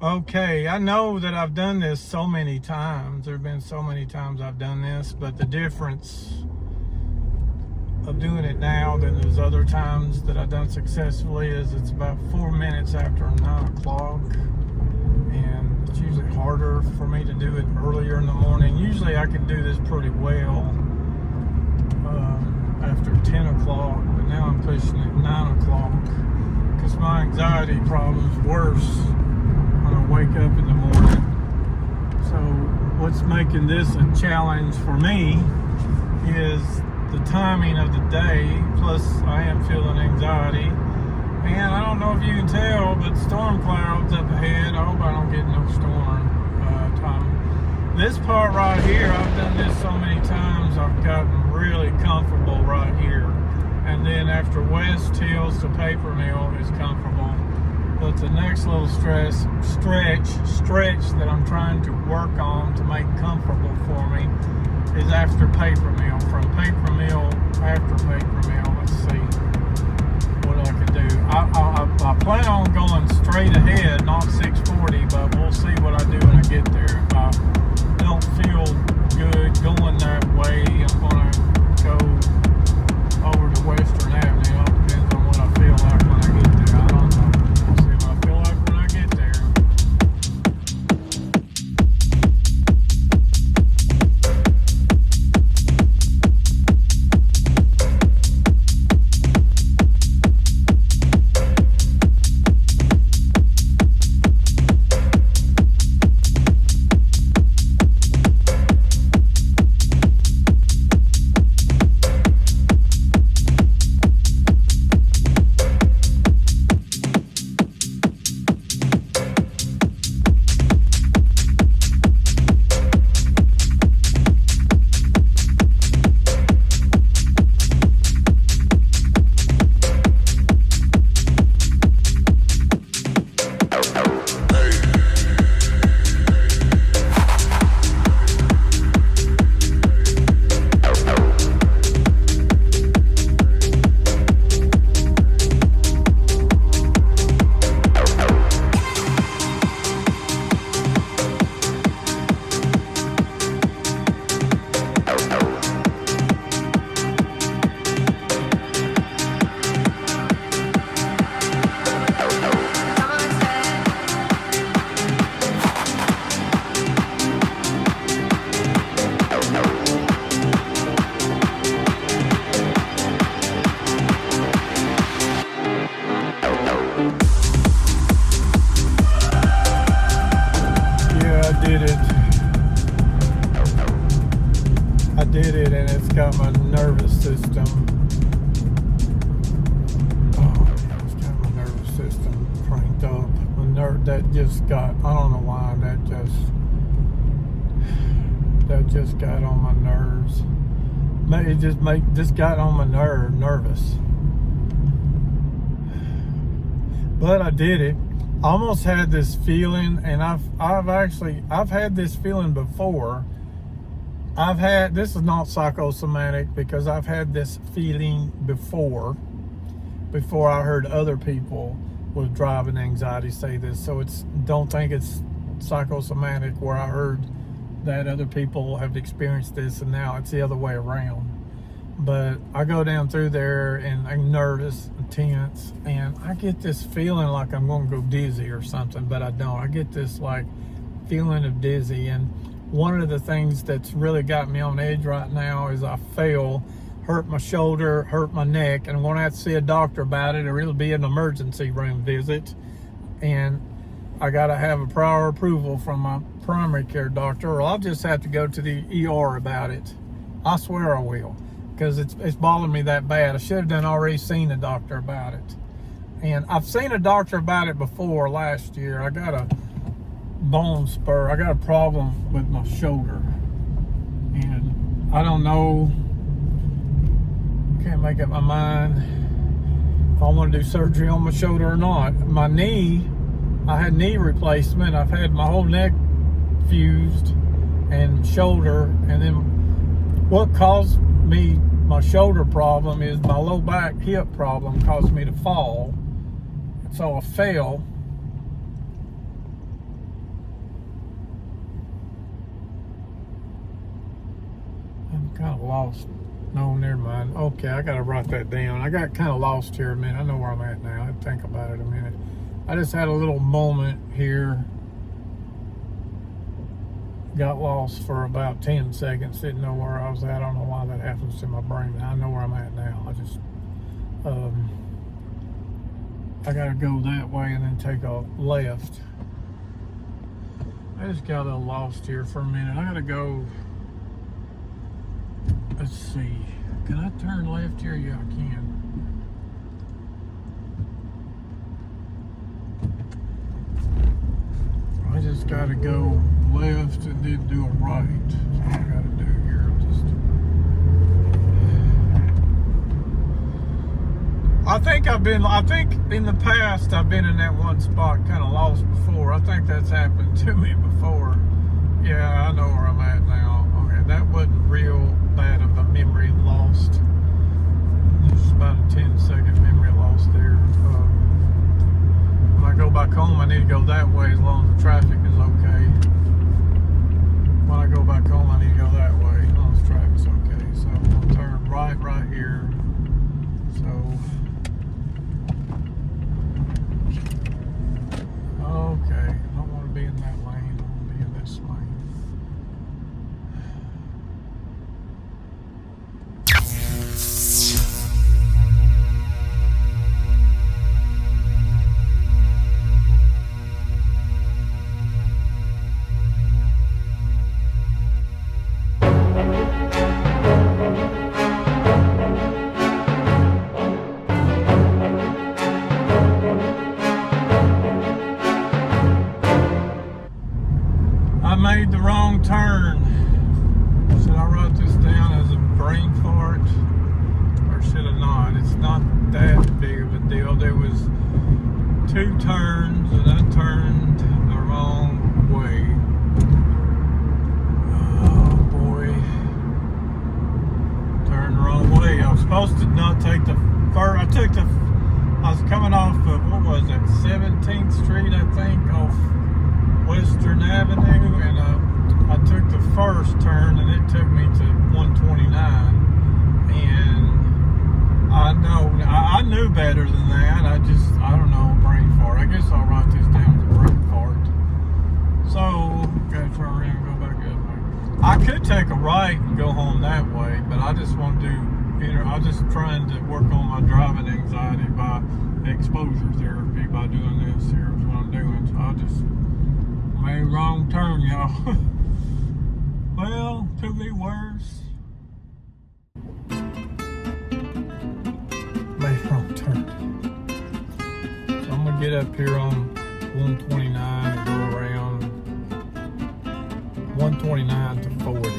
Okay, I know that I've done this so many times. There have been so many times I've done this, but the difference of doing it now than those other times that I've done successfully is it's about 4 minutes after 9 o'clock, and it's usually harder for me to do it earlier in the morning. Usually I can do this pretty well after 10 o'clock, but now I'm pushing it 9 o'clock because my anxiety problem's worse when I wake up in the morning. So what's making this a challenge for me is the timing of the day, plus I am feeling anxiety. And I don't know if you can tell, but storm clouds up ahead. I hope I don't get no storm time. This part right here, I've done this so many times, I've gotten really comfortable right here. And then after West Hills to Paper Mill is comfortable. But the next little stretch that I'm trying to work on to make comfortable for me is after Paper Mill. From Paper Mill after Paper Mill, let's see what I can do. I plan on going straight ahead, not 640, but we'll see what I do when I get there. If I don't feel good going that way, I'm going to go over to Western Avenue. It all depends on what I feel like when I get there. I don't know. We'll see what I feel like when I get there. I did it, and it's got my nervous system. Oh, it's got my nervous system cranked up. That just got, I don't know why, that just got on my nerves. It just got on my nervous. But I did it. I almost had this feeling, and I've had this feeling before. This is not psychosomatic because I've had this feeling before I heard other people with driving anxiety say this. So don't think it's psychosomatic where I heard that other people have experienced this and now it's the other way around. But I go down through there and I'm nervous and tense, and I get this feeling like I'm going to go dizzy or something, but I don't. I get this like feeling of dizzy, and one of the things that's really got me on edge right now is I fell, hurt my shoulder, hurt my neck, and I'm going to have to see a doctor about it, or it'll be an emergency room visit. And I got to have a prior approval from my primary care doctor, or I'll just have to go to the ER about it. I swear I will, because it's bothering me that bad. I should have already seen a doctor about it. And I've seen a doctor about it before last year. I got a bone spur. I got a problem with my shoulder, and I don't know, can't make up my mind if I want to do surgery on my shoulder or not. My knee, I had knee replacement. I've had my whole neck fused and shoulder, and then what caused me my shoulder problem is my low back hip problem caused me to fall. So I fell, Kind of lost. No, never mind. Okay, I gotta write that down. I got kind of lost here a minute. I know where I'm at now. I had to think about it a minute. I just had a little moment here. Got lost for about 10 seconds. Didn't know where I was at. I don't know why that happens to my brain. I know where I'm at now. I just, I gotta go that way and then take a left. I just got a little lost here for a minute. I gotta go. Let's see. Can I turn left here? Yeah, I can. I just gotta go left and then do a right. That's what I gotta do here. I think in the past I've been in that one spot kind of lost before. I think that's happened to me before. Yeah, I know where I'm at now. Okay, that wasn't real bad of a memory lost. There's about a 10-second memory loss there. When I go back home, I need to go that way as long as the traffic is okay. When I go back home, I need to go that way as long as the traffic's okay. So I'll turn right here. So, okay, I don't want to be in that lane. I want to be in this lane. I made the wrong turn. Should I write this down as a brain fart? Or should I not? It's not that big of a deal. There was 2 turns and I turned the wrong way. Oh boy. Turned the wrong way. I was supposed to not take the first. I was coming off of, what was it, 17th Street, I think, off Western Avenue, and I took the first turn and it took me to 129, and I knew better than that. I don't know, brain fart. I guess I'll write this down as a brain fart. So, gotta turn around and go back that way. I could take a right and go home that way, but I just want to I'm just trying to work on my driving anxiety by exposure therapy by doing this. Here is what I'm doing. So I just made a wrong turn, y'all. Well, could be worse. Made a wrong turn. So I'm gonna get up here on 129 and go around 129 to 40,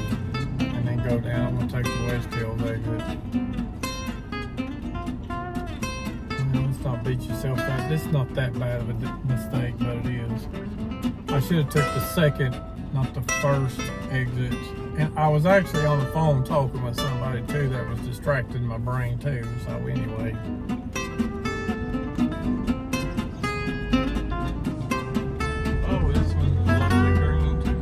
and then go down. I'm gonna take the West Hills exit. Let's not beat yourself up. This is not that bad of a mistake, but it is. I should have took the second, not the first exit. And I was actually on the phone talking with somebody too that was distracting my brain too. So anyway. Oh, this one's lovely green too.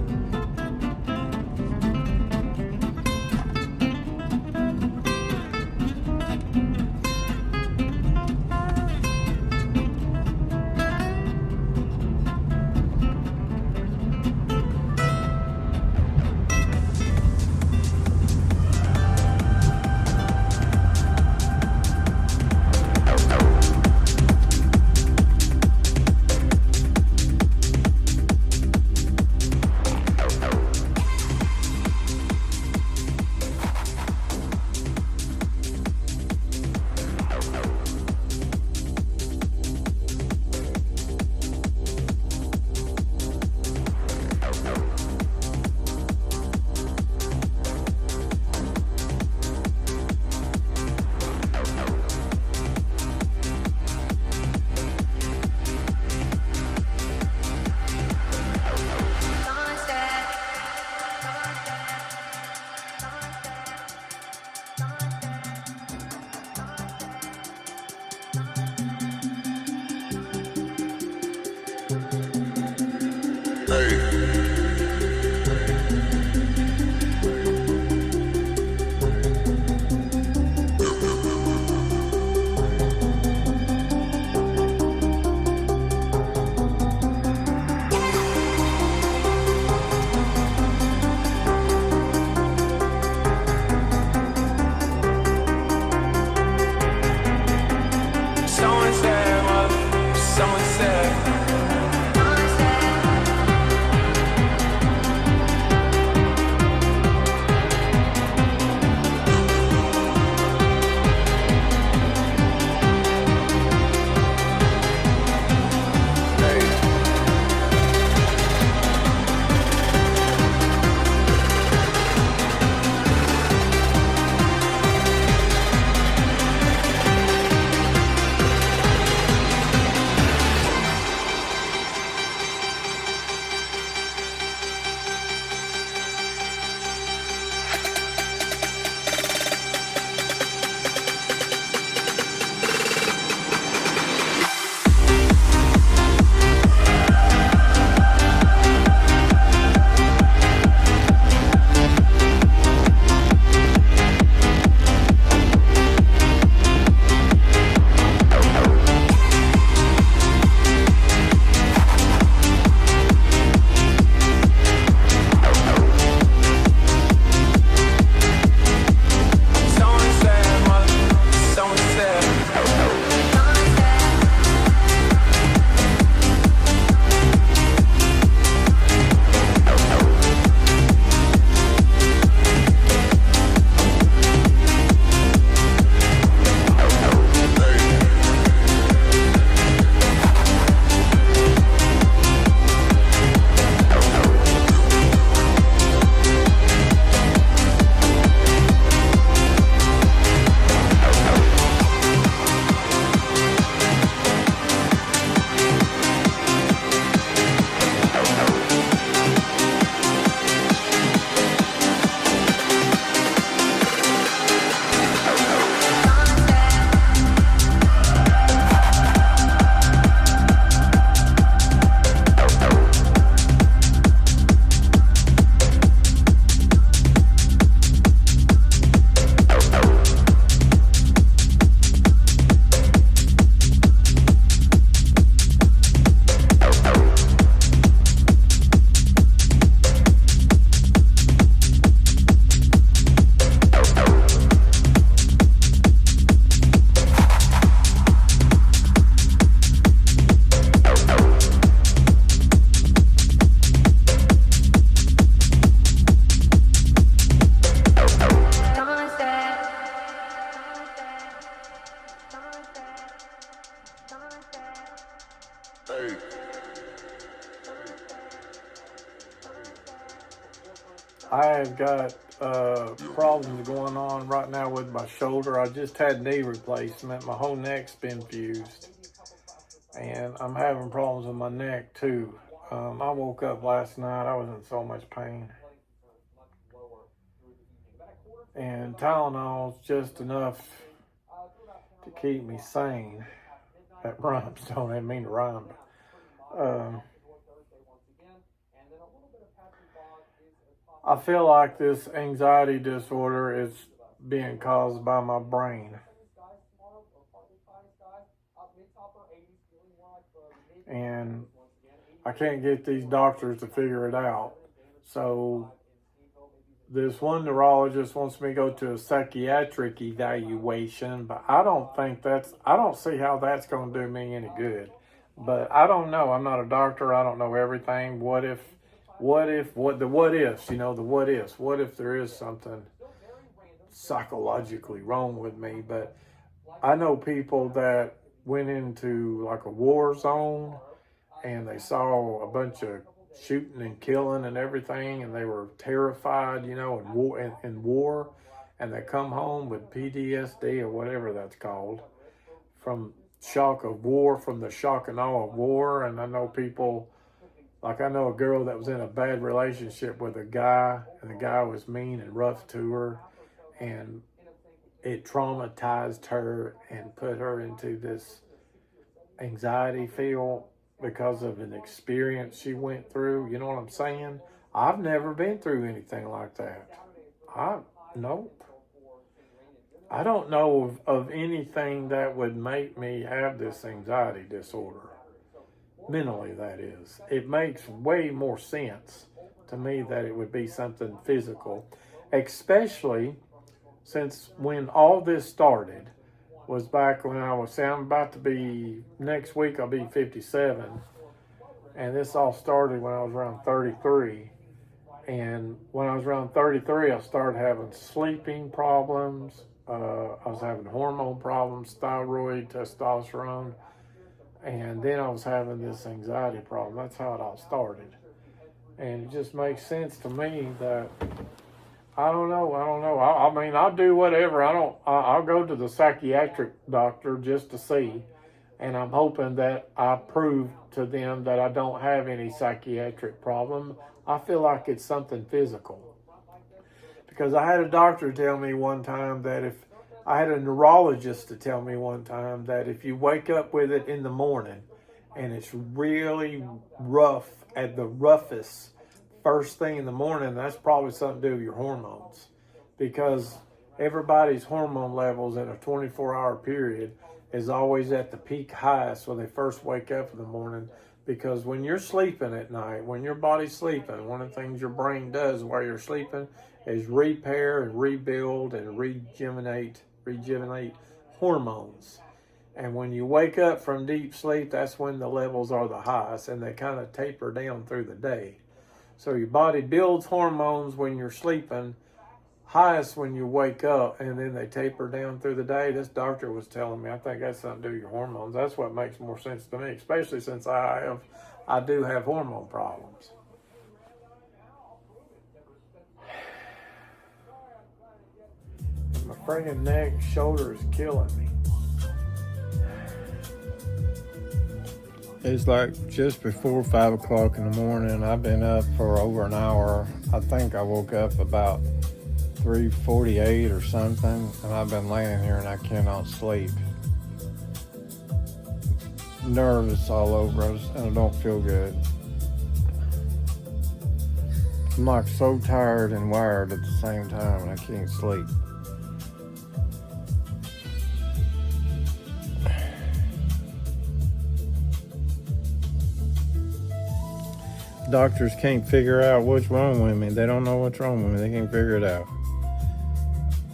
I have got problems going on right now with my shoulder. I just had knee replacement. My whole neck's been fused. And I'm having problems with my neck too. I woke up last night, I was in so much pain. And Tylenol's just enough to keep me sane. That rhymes, don't even mean to rhyme. I feel like this anxiety disorder is being caused by my brain. And I can't get these doctors to figure it out. So this one neurologist wants me to go to a psychiatric evaluation, but I don't see how that's going to do me any good. But I don't know. I'm not a doctor. I don't know everything. What ifs, the what ifs. What if there is something psychologically wrong with me? But I know people that went into like a war zone and they saw a bunch of shooting and killing and everything, and they were terrified, in war, and they come home with PTSD or whatever that's called, from the shock and awe of war. And I know people, like I know a girl that was in a bad relationship with a guy, and the guy was mean and rough to her, and it traumatized her and put her into this anxiety field because of an experience she went through. You know what I'm saying? I've never been through anything like that. Nope. I don't know of anything that would make me have this anxiety disorder. Mentally, that is. It makes way more sense to me that it would be something physical, especially since when all this started was back when next week I'll be 57, and this all started when I was around 33. And when I was around 33, I started having sleeping problems. I was having hormone problems, thyroid, testosterone, and then I was having this anxiety problem. That's how it all started. And it just makes sense to me that I don't know. I mean, I'll do whatever. I'll go to the psychiatric doctor just to see. And I'm hoping that I prove to them that I don't have any psychiatric problem. I feel like it's something physical. Because I had a doctor tell me one time I had a neurologist to tell me one time that if you wake up with it in the morning and it's really rough at the roughest, first thing in the morning, that's probably something to do with your hormones, because everybody's hormone levels in a 24-hour period is always at the peak highest when they first wake up in the morning. Because when you're sleeping at night, when your body's sleeping, one of the things your brain does while you're sleeping is repair and rebuild and rejuvenate hormones. And when you wake up from deep sleep, that's when the levels are the highest, and they kind of taper down through the day. So your body builds hormones when you're sleeping, highest when you wake up, and then they taper down through the day. This doctor was telling me, I think that's something to do with your hormones. That's what makes more sense to me, especially since I do have hormone problems. My friggin' neck, shoulder is killing me. It's like just before 5 o'clock in the morning. I've been up for over an hour. I think I woke up about 3:48 or something, and I've been laying here and I cannot sleep. Nervous all over us, and I don't feel good. I'm like so tired and wired at the same time, and I can't sleep. Doctors can't figure out what's wrong with me. They don't know what's wrong with me. They can't figure it out.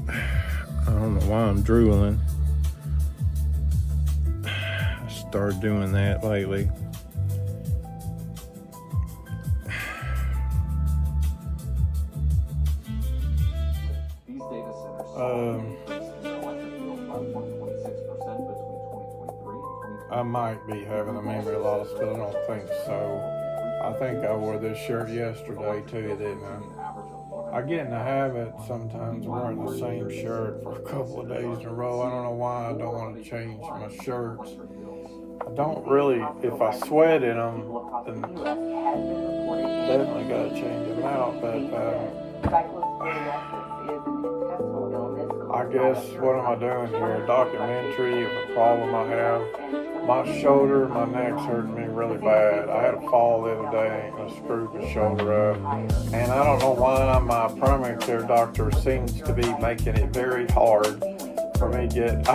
I don't know why I'm drooling. I started doing that lately. These data centers I might be having a memory loss, but I don't think so. I think I wore this shirt yesterday too, didn't I? I get in the habit sometimes of wearing the same shirt for a couple of days in a row. I don't know why I don't want to change my shirts. I don't really, if I sweat in them, then definitely got to change them out. But I guess, what am I doing here? A documentary of a problem I have. My shoulder, my neck's hurting me really bad. I had a fall the other day and I screwed my shoulder up. And I don't know why my primary care doctor seems to be making it very hard for me to get. You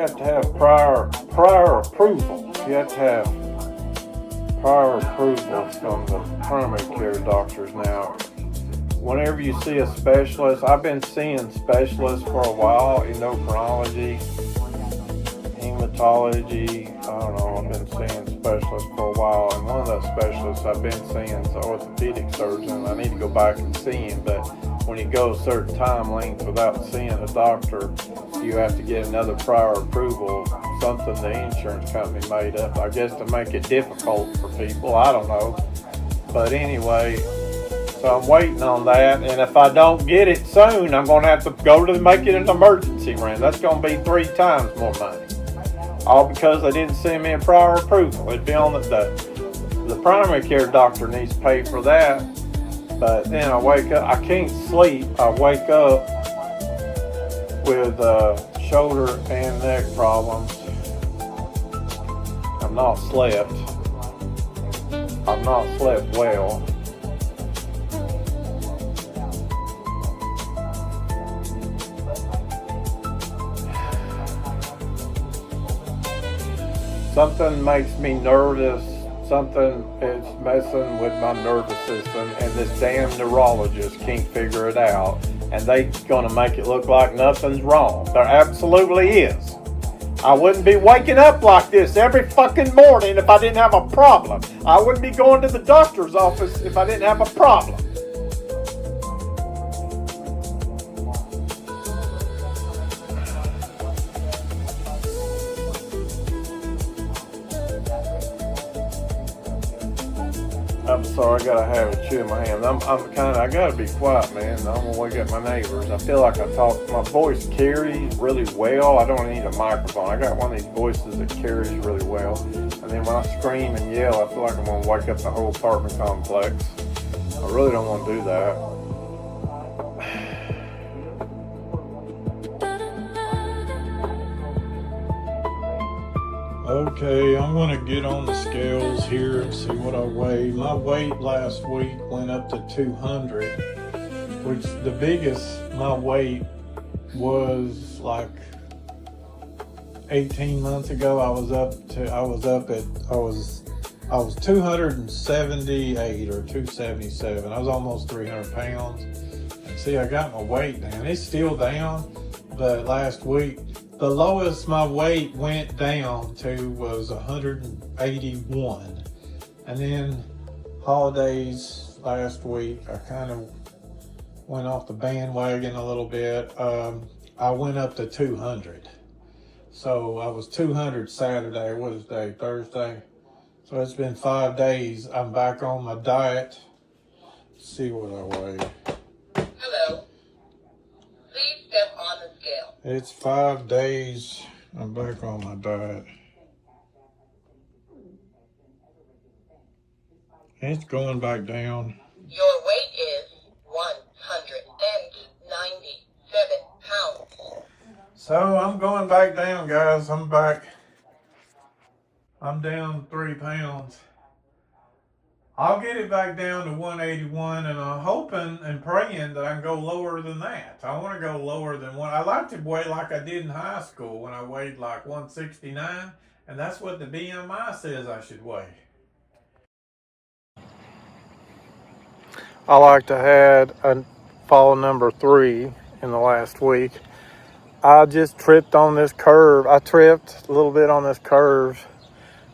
have to have prior approval. You have to have prior approval from the primary care doctors now. Whenever you see a specialist, I've been seeing specialists for a while, endocrinology, hematology, I don't know, I've been seeing specialists for a while, and one of those specialists I've been seeing is an orthopedic surgeon. I need to go back and see him, but when you go a certain time length without seeing a doctor, you have to get another prior approval, something the insurance company made up, I guess, to make it difficult for people. I don't know. But anyway, so I'm waiting on that, and if I don't get it soon, I'm going to have to go to make it an emergency room. That's going to be 3 times more money. All because they didn't send me a prior approval. It'd be on the primary care doctor needs to pay for that. But then I wake up, I can't sleep. I wake up with shoulder and neck problems. I've not slept well. Something makes me nervous. Something is messing with my nervous system, and this damn neurologist can't figure it out. And they gonna make it look like nothing's wrong. There absolutely is. I wouldn't be waking up like this every fucking morning if I didn't have a problem. I wouldn't be going to the doctor's office if I didn't have a problem. I'm sorry, I gotta have a chew in my hand. I gotta be quiet, man. I'm gonna wake up my neighbors. I feel like my voice carries really well. I don't need a microphone. I got one of these voices that carries really well. And then when I scream and yell, I feel like I'm gonna wake up the whole apartment complex. I really don't want to do that. Okay, I'm going to get on the scales here and see what I weigh. My weight last week went up to 200, which the biggest my weight was like 18 months ago. I was 278 or 277. I was almost 300 pounds. And see, I got my weight down. It's still down, but last week, the lowest my weight went down to was 181. And then holidays last week, I kind of went off the bandwagon a little bit. I went up to 200. So I was 200 Saturday. What is day? Thursday. So it's been 5 days. I'm back on my diet. Let's see what I weigh. Hello. Please step on the scale. It's 5 days. I'm back on my diet. It's going back down. Your weight is 197 pounds. So I'm going back down, guys. I'm back. I'm down 3 pounds. I'll get it back down to 181, and I'm hoping and praying that I can go lower than that. I want to go lower than I like to weigh like I did in high school when I weighed like 169, and that's what the BMI says I should weigh. I like to had a fall number 3 in the last week. I just tripped on this curve. I tripped a little bit on this curve,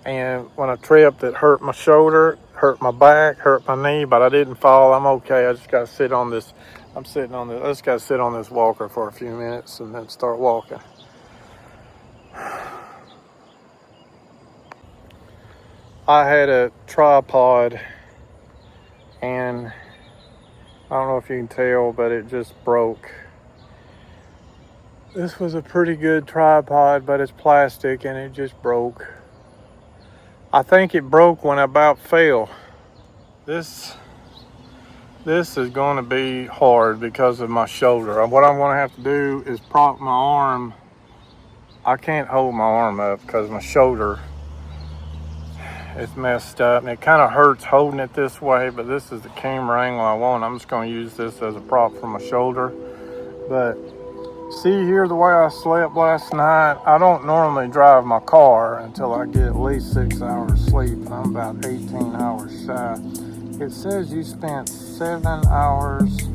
and when I tripped, it hurt my shoulder, hurt my back, hurt my knee, but I didn't fall. I'm okay. I just got to sit on this. I just got to sit on this walker for a few minutes and then start walking. I had a tripod, and I don't know if you can tell, but it just broke. This was a pretty good tripod, but it's plastic and it just broke. I think it broke when I about fell. This is going to be hard because of my shoulder. What I'm going to have to do is prop my arm. I can't hold my arm up because my shoulder is messed up. And it kind of hurts holding it this way, but this is the camera angle I want. I'm just going to use this as a prop for my shoulder. But see here, the way I slept last night, I don't normally drive my car until I get at least 6 hours sleep, and I'm about 18 hours shy. It says you spent 7 hours.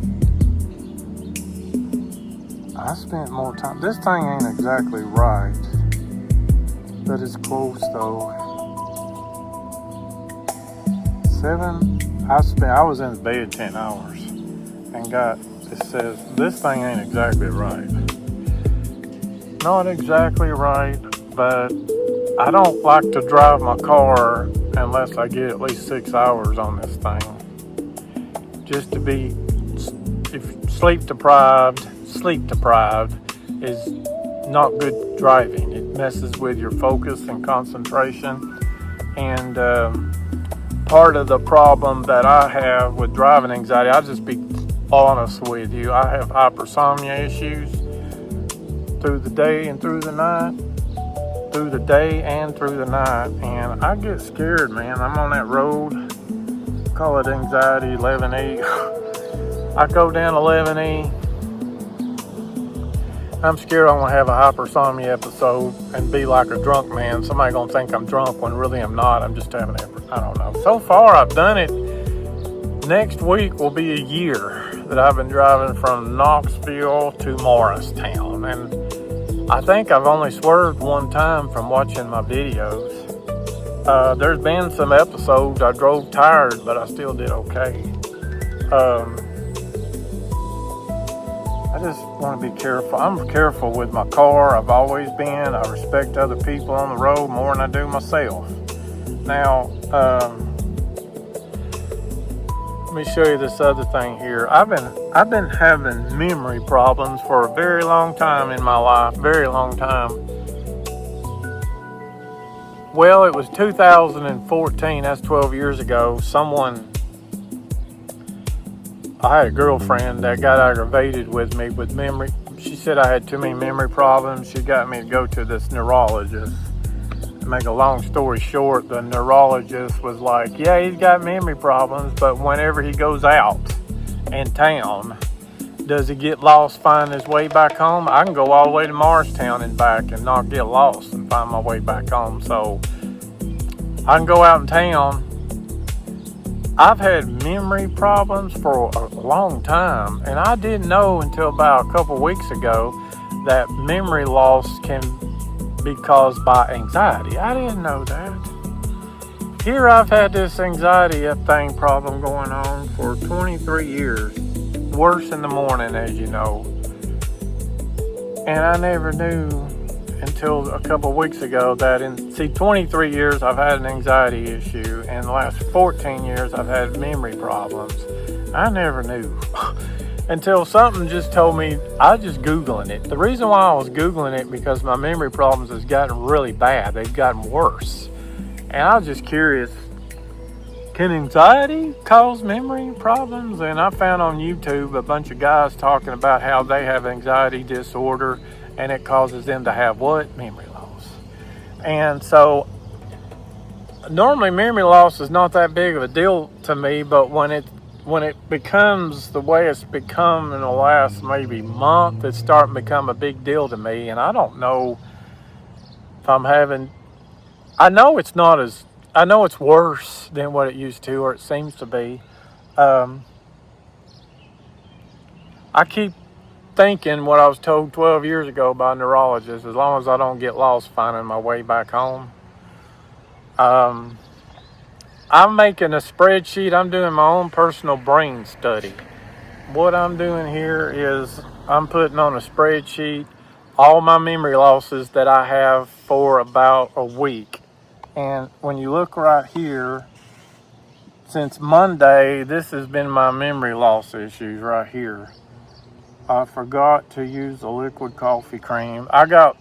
I spent more time. This thing ain't exactly right, but it's close though. I was in bed 10 hours and it says this thing ain't exactly right. Not exactly right, but I don't like to drive my car unless I get at least 6 hours on this thing. Just to be sleep deprived is not good driving. It messes with your focus and concentration. And part of the problem that I have with driving anxiety, I'll just be honest with you, I have hypersomnia issues through the day and through the night. And I get scared, man. I'm on that road, call it anxiety 11E. I go down 11E. I'm scared I'm gonna have a hypersomnia episode and be like a drunk man. Somebody gonna think I'm drunk when really I'm not. I'm just having I don't know. So far I've done it. Next week will be a year that I've been driving from Knoxville to Morristown, and I think I've only swerved one time from watching my videos. There's been some episodes I drove tired, but I still did okay. I just want to be careful. I'm careful with my car. I've always been. I respect other people on the road more than I do myself. Now, let me show you this other thing here. I've been having memory problems for a very long time in my life. Very long time. Well, it was 2014. That's 12 years ago. I had a girlfriend that got aggravated with me with memory. She said I had too many memory problems. She got me to go to this neurologist. To make a long story short, the neurologist was like, yeah, he's got memory problems, but whenever he goes out in town, does he get lost finding his way back home? I can go all the way to Morristown and back and not get lost and find my way back home. So I can go out in town. I've had memory problems for a long time, and I didn't know until about a couple weeks ago that memory loss can be caused by anxiety. I didn't know that. Here I've had this anxiety thing problem going on for 23 years. Worse in the morning, as you know. And I never knew until a couple of weeks ago that 23 years I've had an anxiety issue, and the last 14 years I've had memory problems. I never knew until something just told me. I was just Googling it. The reason why I was Googling it because my memory problems has gotten really bad. They've gotten worse. And I was just curious, can anxiety cause memory problems? And I found on YouTube a bunch of guys talking about how they have anxiety disorder and it causes them to have what? Memory loss. And so normally memory loss is not that big of a deal to me, but when it becomes the way it's become in the last maybe month, it's starting to become a big deal to me. And I don't know if I'm having, I know it's worse than what it used to, or it seems to be. I keep thinking what I was told 12 years ago by a neurologist, as long as I don't get lost finding my way back home. I'm making a spreadsheet. I'm doing my own personal brain study. What I'm doing here is I'm putting on a spreadsheet all my memory losses that I have for about a week. And when you look right here, since Monday, this has been my memory loss issues right here. I forgot to use the liquid coffee cream. I got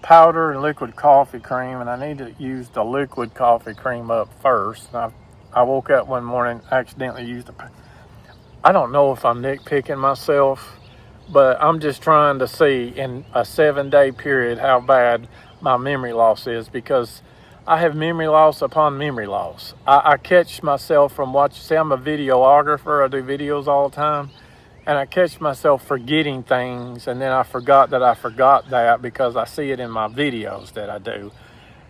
powder and liquid coffee cream, and I need to use the liquid coffee cream up first. I woke up one morning, accidentally used I don't know if I'm nitpicking myself, but I'm just trying to see in a 7-day period how bad my memory loss is, because I have memory loss upon memory loss. I catch myself from watching, say I'm a videographer, I do videos all the time, and I catch myself forgetting things, and then I forgot that because I see it in my videos that I do.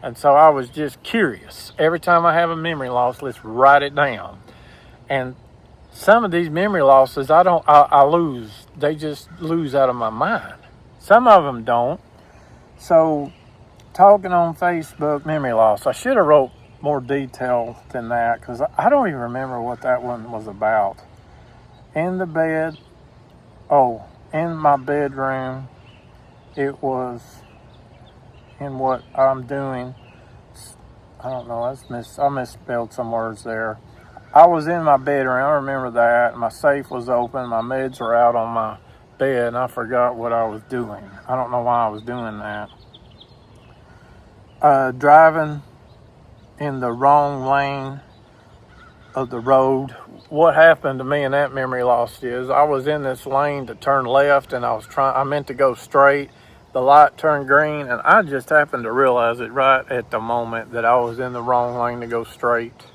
And so I was just curious. Every time I have a memory loss, let's write it down. And some of these memory losses, I lose. They just lose out of my mind. Some of them don't. So, talking on Facebook, memory loss. I should have wrote more detail than that, because I don't even remember what that one was about. In the bed, in my bedroom, it was in what I'm doing. I don't know, I misspelled some words there. I was in my bedroom, I remember that. My safe was open, my meds were out on my bed, and I forgot what I was doing. I don't know why I was doing that. Driving in the wrong lane of the road. What happened to me in that memory loss is I was in this lane to turn left, and I meant to go straight. The light turned green, and I just happened to realize it right at the moment that I was in the wrong lane to go straight.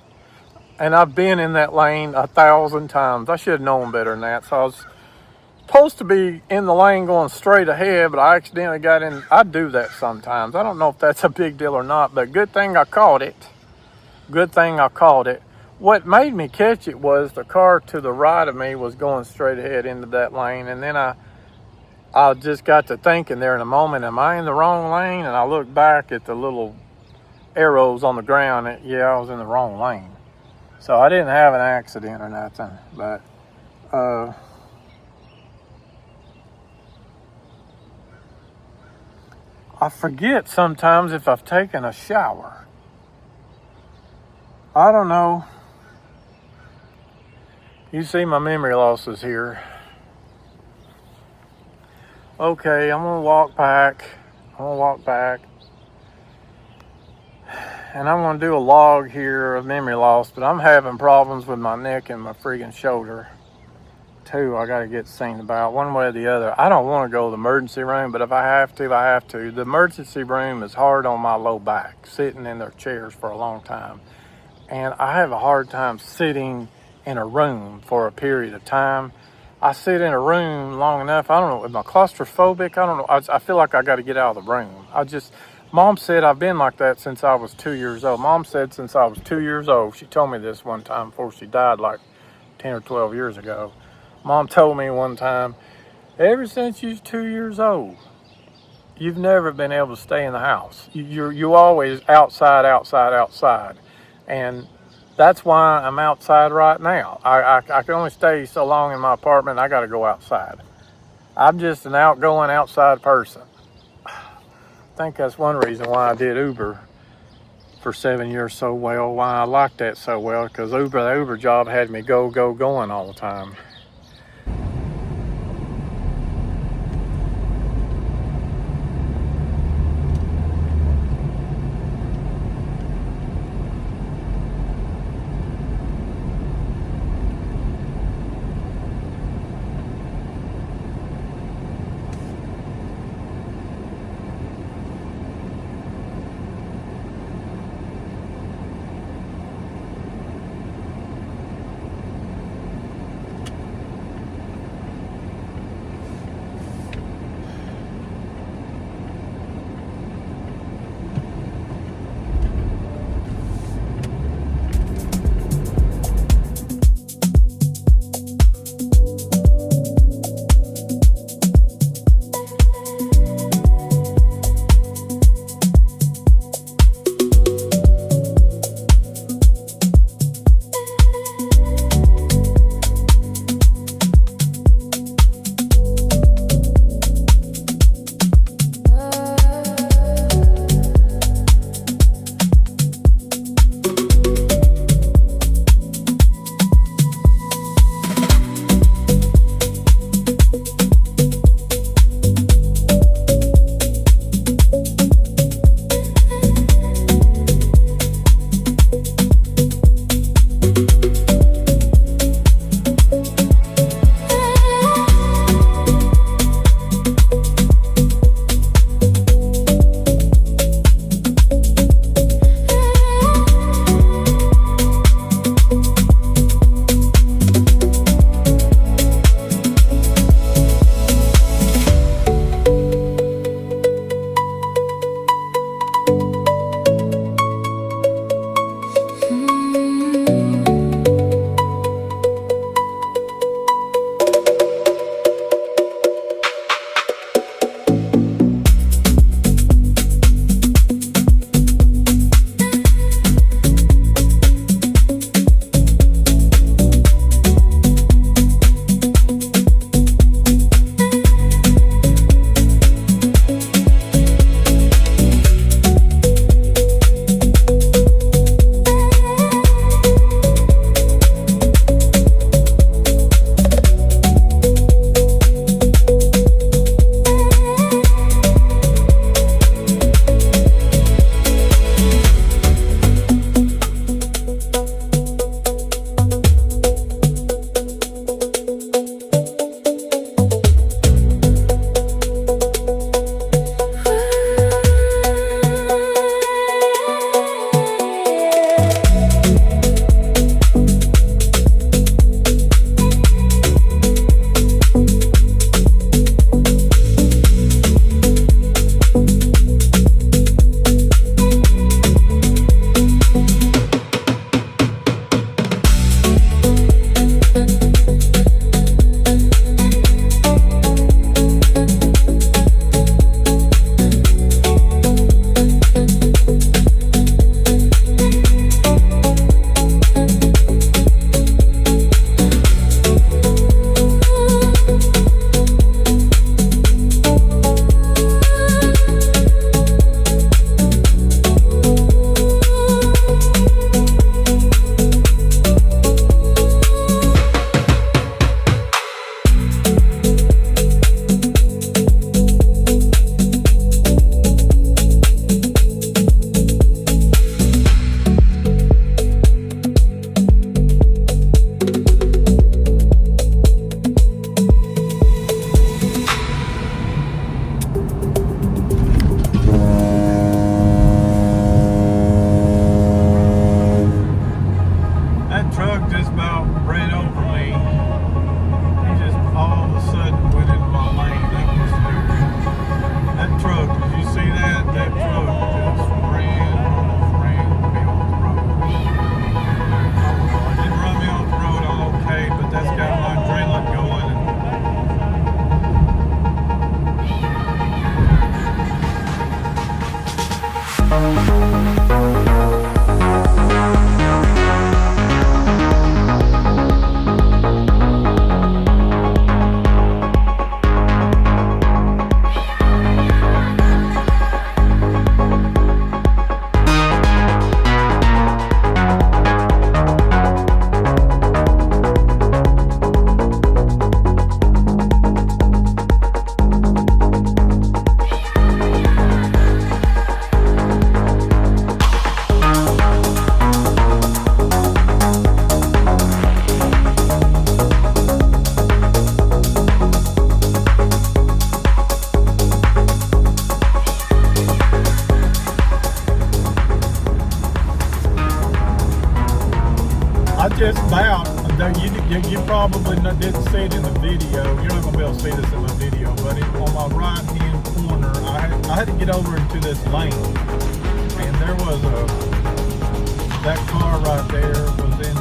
And I've been in that lane 1,000 times. I should have known better than that. So I was supposed to be in the lane going straight ahead, but I accidentally got in. I do that sometimes. I don't know if that's a big deal or not, but good thing I caught it. What made me catch it was the car to the right of me was going straight ahead into that lane, and then I just got to thinking there in a moment, am I in the wrong lane? And I looked back at the little arrows on the ground, and yeah, I was in the wrong lane. So I didn't have an accident or nothing, but I forget sometimes if I've taken a shower. I don't know. You see my memory losses here. Okay, I'm gonna walk back. And I'm gonna do a log here of memory loss, but I'm having problems with my neck and my friggin' shoulder too. I gotta get seen about one way or the other. I don't wanna go to the emergency room, but if I have to, I have to. The emergency room is hard on my low back, sitting in their chairs for a long time. And I have a hard time sitting in a room for a period of time. I sit in a room long enough, I don't know, am I claustrophobic? I don't know, I feel like I gotta get out of the room. Mom said I've been like that since I was 2 years old. Mom said since I was 2 years old. She told me this one time before she died like 10 or 12 years ago. Mom told me one time, ever since you was 2 years old, you've never been able to stay in the house. You always outside. And that's why I'm outside right now. I can only stay so long in my apartment. I got to go outside. I'm just an outgoing outside person. I think that's one reason why I did Uber for 7 years so well, why I liked that so well, because the Uber job had me going all the time. truck just about ran over me. He just all of a sudden went into my lane. That was scary. That truck, did you see that? That truck just almost ran me off the road. It didn't run me off the road, I'm okay, but that's got my adrenaline going. Just about, you probably didn't see it in the video. You're not going to be able to see this in the video, but on my right hand corner, I had to get over into this lane, and there was that car right there was in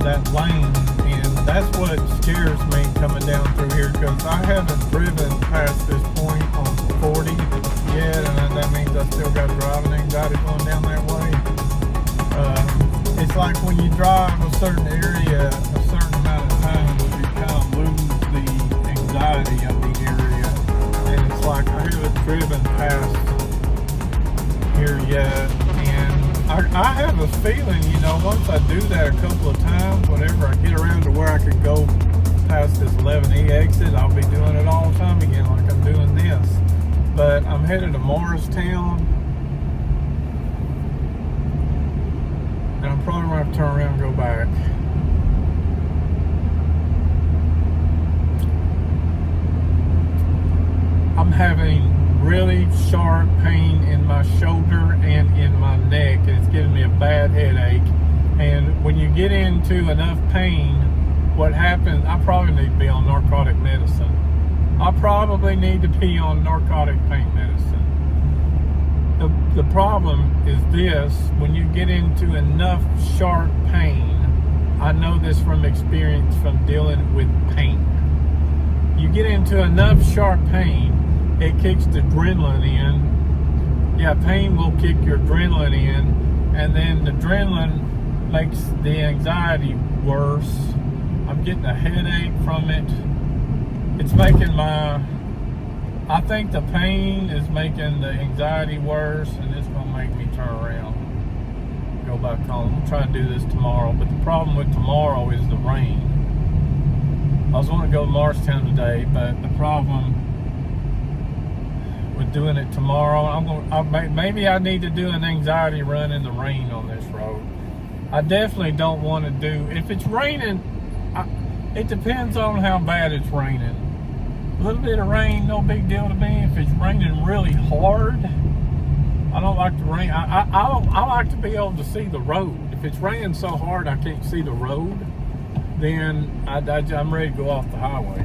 that lane, and that's what scares me coming down through here, because I haven't driven past this point on 40 yet, and that means I still got driving anxiety going down that way. It's like when you drive a certain area a certain amount of time, you kind of lose the anxiety of the area. And it's like I haven't driven past here yet. And I have a feeling, once I do that a couple of times, whenever I get around to where I can go past this 11E exit, I'll be doing it all the time again like I'm doing this. But I'm headed to Morristown. And I'm probably going to have to turn around and go back. I'm having really sharp pain in my shoulder and in my neck. And it's giving me a bad headache. And when you get into enough pain, what happens, I probably need to be on narcotic medicine. I probably need to be on narcotic pain medicine. The problem is this: when you get into enough sharp pain, I know this from experience from dealing with pain. You get into enough sharp pain, it kicks the adrenaline in. Yeah, pain will kick your adrenaline in, and then the adrenaline makes the anxiety worse. I'm getting a headache from it. It's making I think the pain is making the anxiety worse, and it's going to make me turn around, go back home. I'm trying to do this tomorrow, but the problem with tomorrow is the rain. I was going to go to Morristown today, but the problem with doing it tomorrow, maybe I need to do an anxiety run in the rain on this road. I definitely don't want to do, if it's raining, it depends on how bad it's raining. A little bit of rain, no big deal to me. If it's raining really hard, I don't like the rain. I like to be able to see the road. If it's raining so hard I can't see the road, then I'm ready to go off the highway.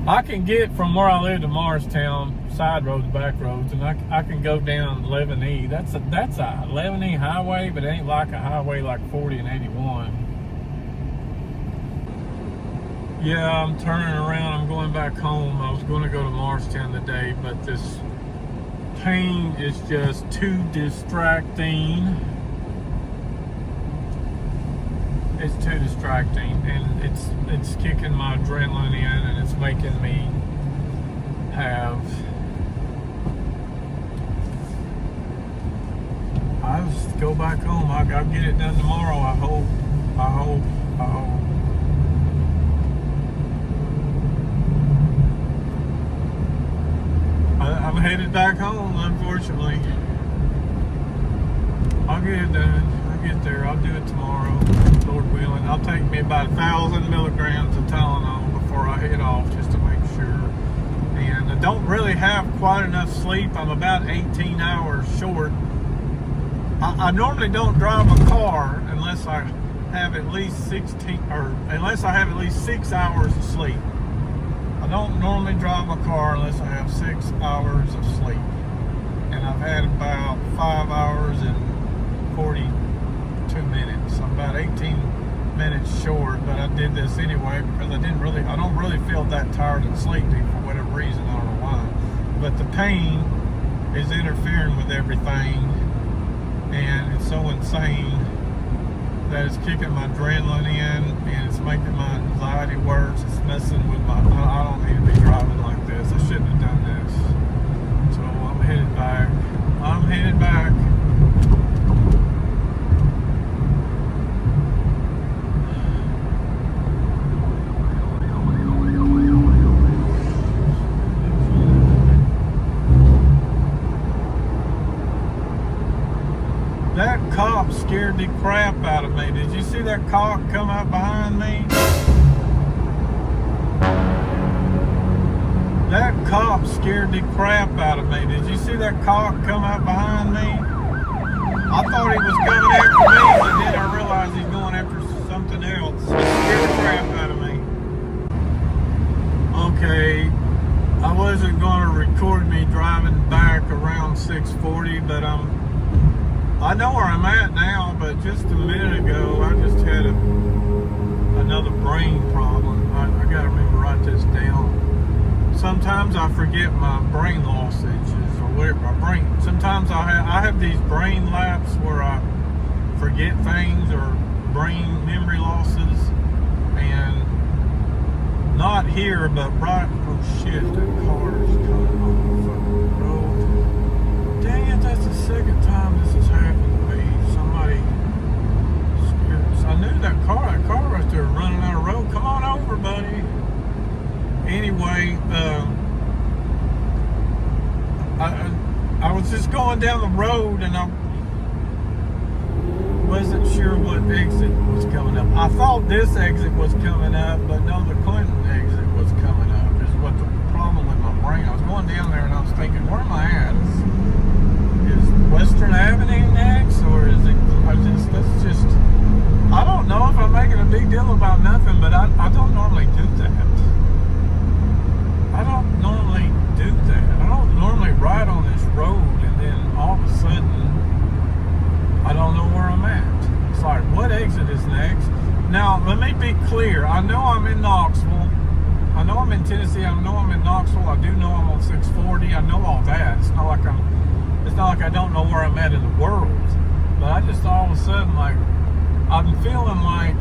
I can get from where I live to Morristown, side roads, back roads, and I can go down 11E. That's a 11E highway, but it ain't like a highway like 40 and 81. Yeah, I'm turning around. I'm going back home. I was going to go to Morristown today, but this pain is just too distracting. It's too distracting, and it's kicking my adrenaline in, and it's making me I'll just go back home. I'll get it done tomorrow. I hope. I'm headed back home, unfortunately. I'll get it done. I'll get there. I'll do it tomorrow, Lord willing. I'll take me about 1,000 milligrams of Tylenol before I head off, just to make sure. And I don't really have quite enough sleep. I'm about 18 hours short. I normally don't drive a car unless I have at least 6 hours of sleep. I don't normally drive a car unless I have 6 hours of sleep. And I've had about 5 hours and 42 minutes. I'm about 18 minutes short, but I did this anyway because I don't really feel that tired and sleepy for whatever reason. I don't know why. But the pain is interfering with everything, and it's so insane that it's kicking my adrenaline in, and it's making my anxiety worse. It's messing with my, I don't need to be driving like this. I shouldn't have done this. So I'm headed back. That cop scared the crap out of me. Did you see that cop come up behind me? That cop scared the crap out of me. Did you see that cop come up behind me? I thought he was coming after me, but then I realized he's going after something else. It scared the crap out of me. Okay, I wasn't going to record me driving back around 6:40, but I know where I'm at now, but just a minute ago, I just had another brain problem. I gotta remember to write this down. Sometimes I forget my brain losses or whatever. Sometimes I have these brain lapses where I forget things or brain memory losses, and not here, but right. Oh shit! That car is coming off the fucking road. Dang it! That's the second time this has happened to me. Somebody scared us. I knew that car right there running out of road. Come on over, buddy. Anyway, I was just going down the road and I wasn't sure what exit was coming up. I thought this exit was coming up, but no, the Clinton exit was coming up. Is what the problem with my brain. I was going down there and I was thinking, where am I at? Is Western Avenue next, or is it? I don't know if I'm making a big deal about nothing, but I don't normally do that. I don't normally do that. I don't normally ride on this road and then all of a sudden I don't know where I'm at. It's like, what exit is next? Now, let me be clear. I know I'm in Knoxville. I know I'm in Tennessee. I know I'm in Knoxville. I do know I'm on 640. I know all that. It's not like I don't know where I'm at in the world. But I just all of a sudden, like, I'm feeling like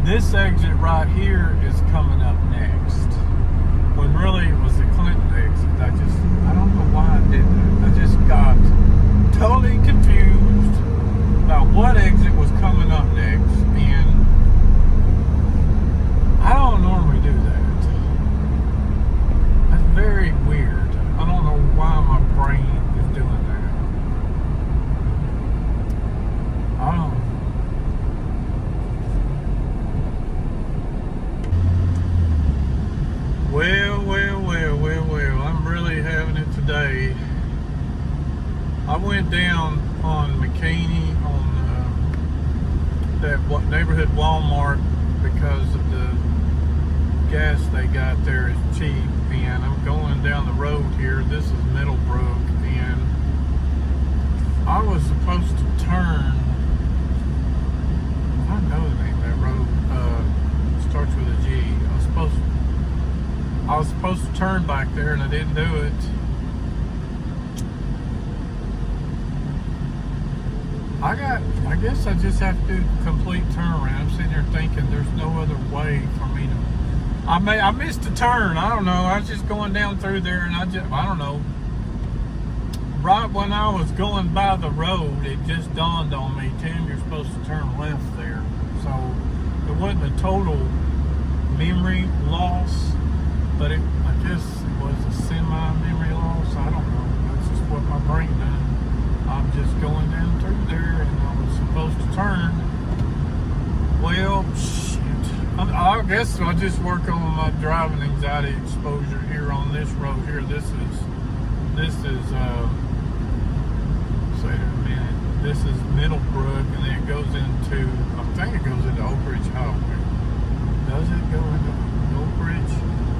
this exit right here is coming up next. When really it was the Clinton exit. I don't know why I did that. I just got totally confused about what exit was coming up next. And I don't normally do that. That's very weird. I don't know why my brain is doing that. I don't know. Well, I'm really having it today. I went down on McKinney on that neighborhood Walmart because of the gas they got there is cheap, and I'm going down the road here. This is Middlebrook, and I was supposed to turn. I know the name of that road. Starts with a G. I was supposed to turn back there and I didn't do it. I guess I just have to do a complete turnaround. I'm sitting there thinking there's no other way for me to. I missed a turn. I don't know. I was just going down through there and I don't know. Right when I was going by the road, it just dawned on me, Tim, you're supposed to turn left there. So it wasn't a total memory loss. But I guess it was a semi-memory loss. I don't know. That's just what my brain done. I'm just going down through there and I was supposed to turn. Well, shit. I guess I'll just work on my driving anxiety exposure here on this road here. This is say in a minute. This is Middlebrook, and then it goes into, I think it goes into Oak Ridge Highway. Does it go into Oak Ridge?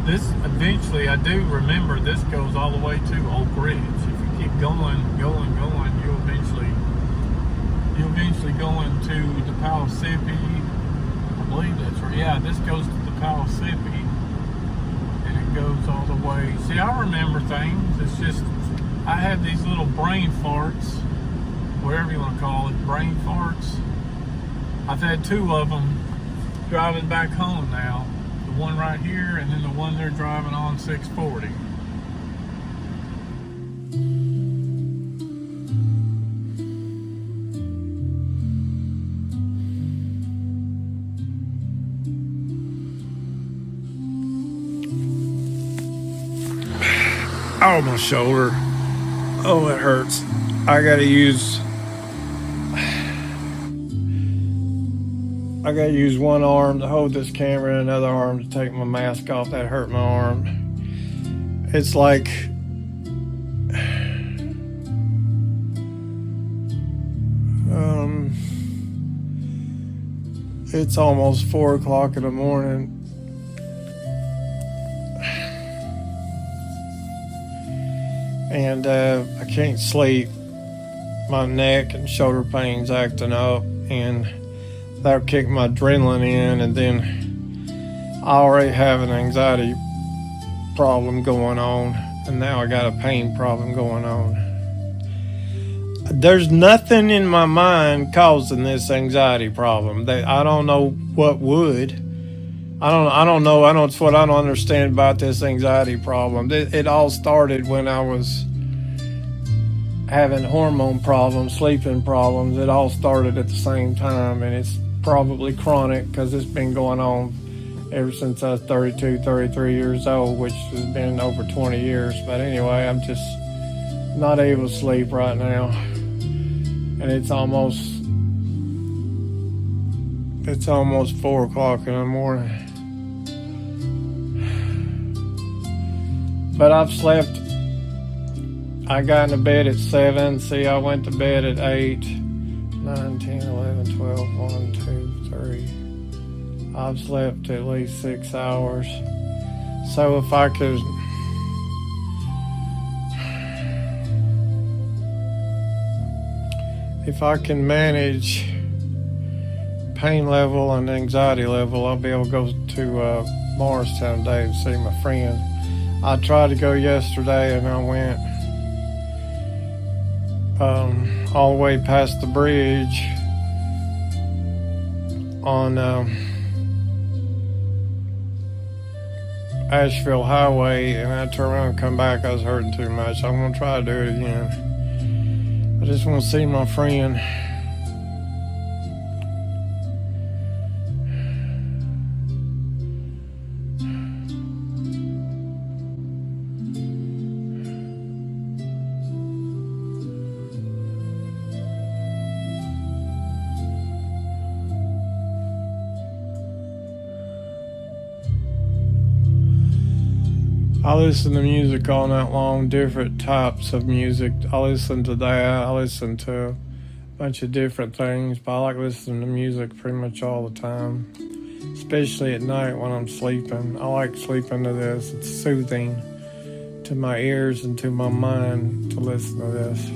This eventually, I do remember this goes all the way to Oak Ridge. If you keep going, you'll eventually go into the Palisippi. I believe that's right. Yeah, this goes to the Palisippi, and it goes all the way. See, I remember things. It's just I have these little brain farts, whatever you want to call it, brain farts. I've had two of them driving back home now. The one right here, and then the one they're driving on 640. Oh, my shoulder. Oh, it hurts. I gotta use one arm to hold this camera and another arm to take my mask off. That hurt my arm. It's like it's almost 4 o'clock in the morning. And I can't sleep. My neck and shoulder pain's acting up, and that'll kick my adrenaline in, and then I already have an anxiety problem going on, and now I got a pain problem going on. There's nothing in my mind causing this anxiety problem. I don't know what would. I don't know. It's what I don't understand about this anxiety problem. It all started when I was having hormone problems, sleeping problems. It all started at the same time, and it's probably chronic because it's been going on ever since I was 32, 33 years old, which has been over 20 years. But anyway, I'm just not able to sleep right now, and it's almost 4 o'clock in the morning. But I've slept. I got into bed at 7. See, I went to bed at 8, 9, 10, 11, 12, 1, 2, 3. I've slept at least 6 hours. So if I can manage pain level and anxiety level, I'll be able to go to Morristown today and see my friend. I tried to go yesterday, and I went all the way past the bridge on Asheville Highway, and I turned around and come back. I was hurting too much. I'm going to try to do it again. I just want to see my friend. I listen to music all night long, different types of music. I listen to that. I listen to a bunch of different things, but I like listening to music pretty much all the time, especially at night when I'm sleeping. I like sleeping to this. It's soothing to my ears and to my mind to listen to this.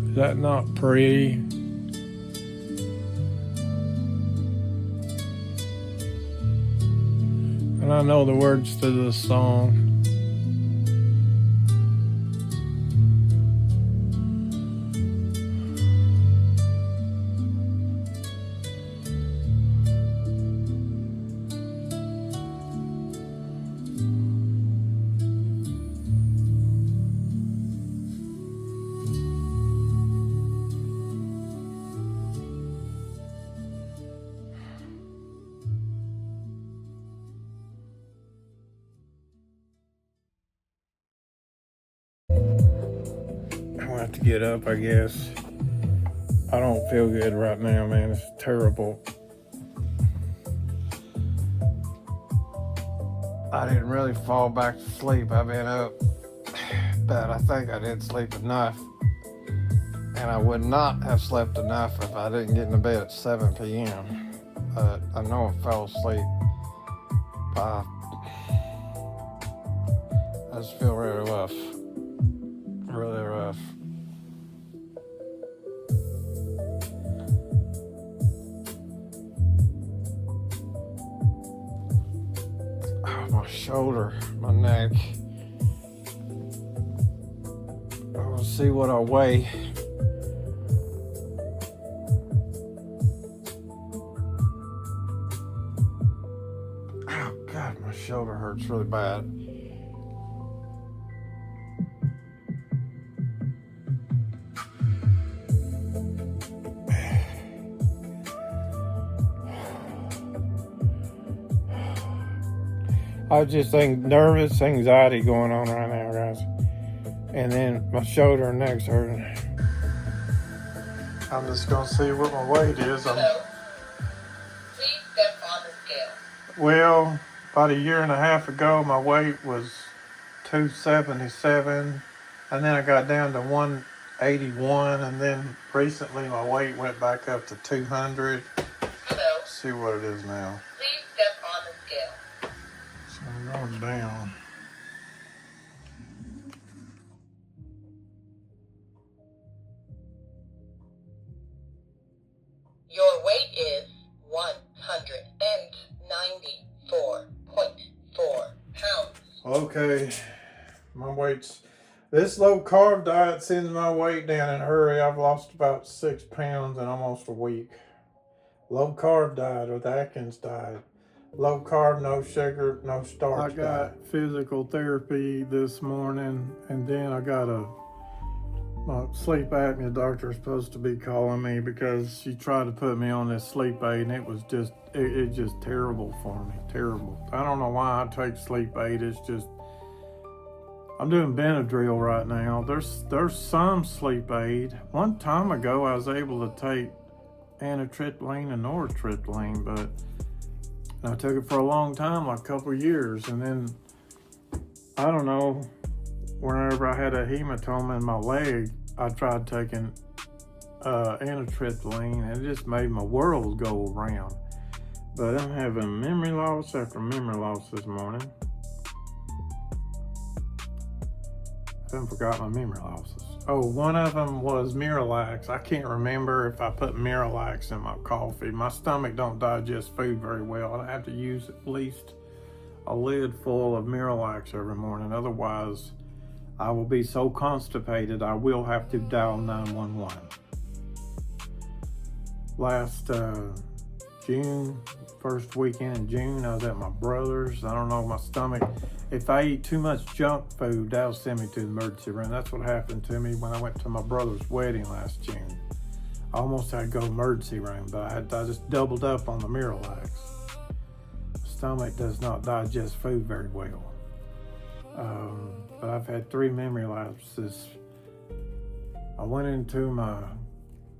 Is that not pretty? And I know the words to this song. I'll have to get up, I guess. I don't feel good right now, man. It's terrible. I didn't really fall back to sleep. I've been up, but I think I didn't sleep enough. And I would not have slept enough if I didn't get into bed at 7 p.m. I know I fell asleep. I just feel really rough. Really rough. Oh, my shoulder, my neck. I'll see what I weigh. Oh, God, my shoulder hurts really bad. I just think nervous anxiety going on right now, guys. And then my shoulder and neck's hurting. I'm just gonna see what my weight is. Hello. Please step on the scale. Well, about a year and a half ago, my weight was 277, and then I got down to 181, and then recently my weight went back up to 200. Hello. Let's see what it is now. Please step on the scale. So I'm going down. Your weight is 194.4 pounds. Okay, my weight's. This low carb diet sends my weight down in a hurry. I've lost about 6 pounds in almost a week. Low carb diet or the Atkins diet. Low carb, no sugar, no starch. I got physical therapy this morning, and then I got my sleep apnea doctor is supposed to be calling me because she tried to put me on this sleep aid, and it was just it's just terrible for me. Terrible. I don't know why I take sleep aid. It's just I'm doing Benadryl right now. There's some sleep aid. One time ago I was able to take amitriptyline and nortriptyline, but I took it for a long time, like a couple of years, and then I don't know, whenever I had a hematoma in my leg, I tried taking amitriptyline, and it just made my world go around. But I'm having memory loss after memory loss this morning. I haven't forgot my memory losses. Oh, one of them was Miralax. I can't remember if I put Miralax in my coffee. My stomach don't digest food very well. I have to use at least a lid full of Miralax every morning. Otherwise, I will be so constipated I will have to dial 911. Last June, first weekend in June, I was at my brother's. I don't know, my stomach, if I eat too much junk food, that'll send me to the emergency room. That's what happened to me when I went to my brother's wedding last June. I almost had to go emergency room, but I just doubled up on the Miralax. Stomach does not digest food very well. But I've had 3 memory lapses. I went into my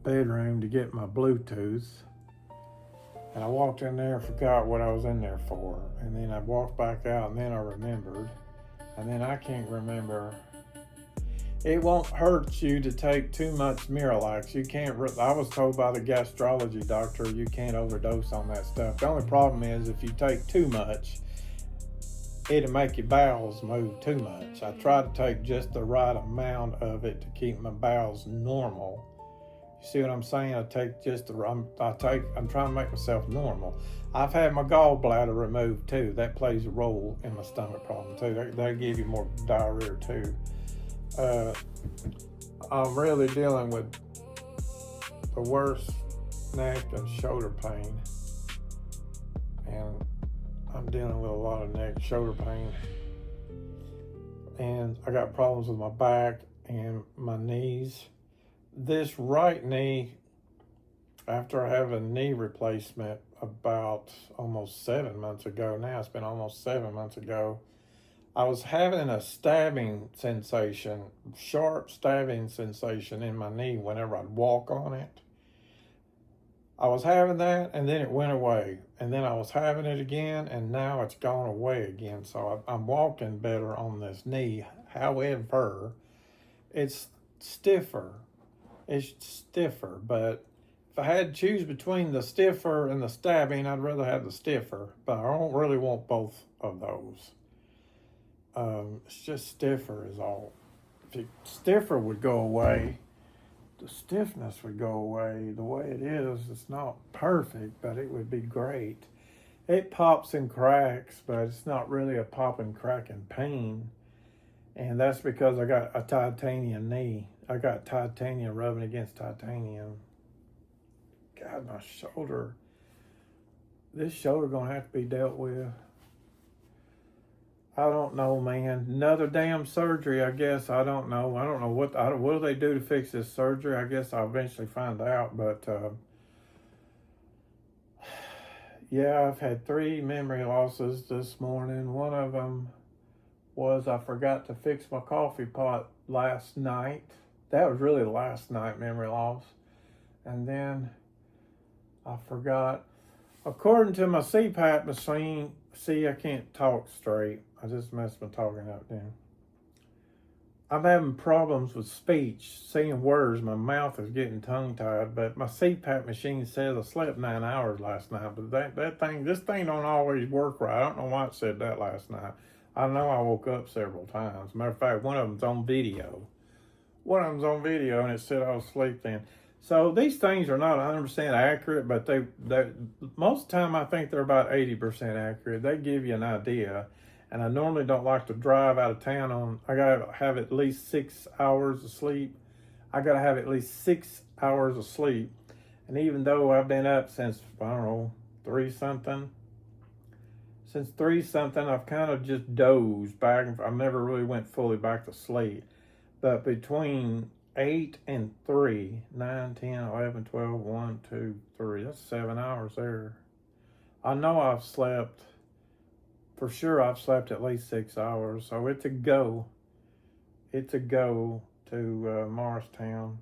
bedroom to get my Bluetooth, and I walked in there and forgot what I was in there for. And then I walked back out, and then I remembered. And then I can't remember. It won't hurt you to take too much Miralax. You can't, I was told by the gastrology doctor, you can't overdose on that stuff. The only problem is if you take too much, it'll make your bowels move too much. I try to take just the right amount of it to keep my bowels normal. You see what I'm saying? I take just I'm trying to make myself normal. I've had my gallbladder removed too. That plays a role in my stomach problem too. That'll give you more diarrhea too. I'm really dealing with the worst neck and shoulder pain. And I'm dealing with a lot of neck, shoulder pain. And I got problems with my back and my knees. This right knee, after I have a knee replacement about almost 7 months ago, now it's been almost 7 months ago, I was having a stabbing sensation, sharp stabbing sensation in my knee whenever I'd walk on it. I was having that, and then it went away. And then I was having it again, and now it's gone away again. So I'm walking better on this knee. However, it's stiffer. It's stiffer. But if I had to choose between the stiffer and the stabbing, I'd rather have the stiffer. But I don't really want both of those. It's just stiffer is all. If stiffer would go away, the stiffness would go away. The way it is, it's not perfect, but it would be great. It pops and cracks, but it's not really a pop and crack and pain. And that's because I got a titanium knee. I got titanium rubbing against titanium. God, my shoulder. This shoulder gonna have to be dealt with. I don't know, man. Another damn surgery, I guess. I don't know. I don't know what do they do to fix this surgery. I guess I'll eventually find out. But yeah, I've had 3 memory losses this morning. One of them was I forgot to fix my coffee pot last night. That was really last night memory loss. And then I forgot, according to my CPAP machine, see, I can't talk straight. I just messed my talking up then. I'm having problems with speech, saying words. My mouth is getting tongue-tied, but my CPAP machine says I slept 9 hours last night. But this thing don't always work right. I don't know why it said that last night. I know I woke up several times. Matter of fact, one of them's on video. And it said I was asleep then. So these things are not 100% accurate, but they most of the time I think they're about 80% accurate. They give you an idea. And I normally don't like to drive out of town I gotta have at least 6 hours of sleep. And even though I've been up since, I don't know, 3-something, I've kind of just dozed back. I never really went fully back to sleep. But between 8 and 3, 9, 10, 11, 12, 1, 2, 3, that's 7 hours there. I know I've slept. For sure, I've slept at least 6 hours, so it's a go. It's a go to Morristown.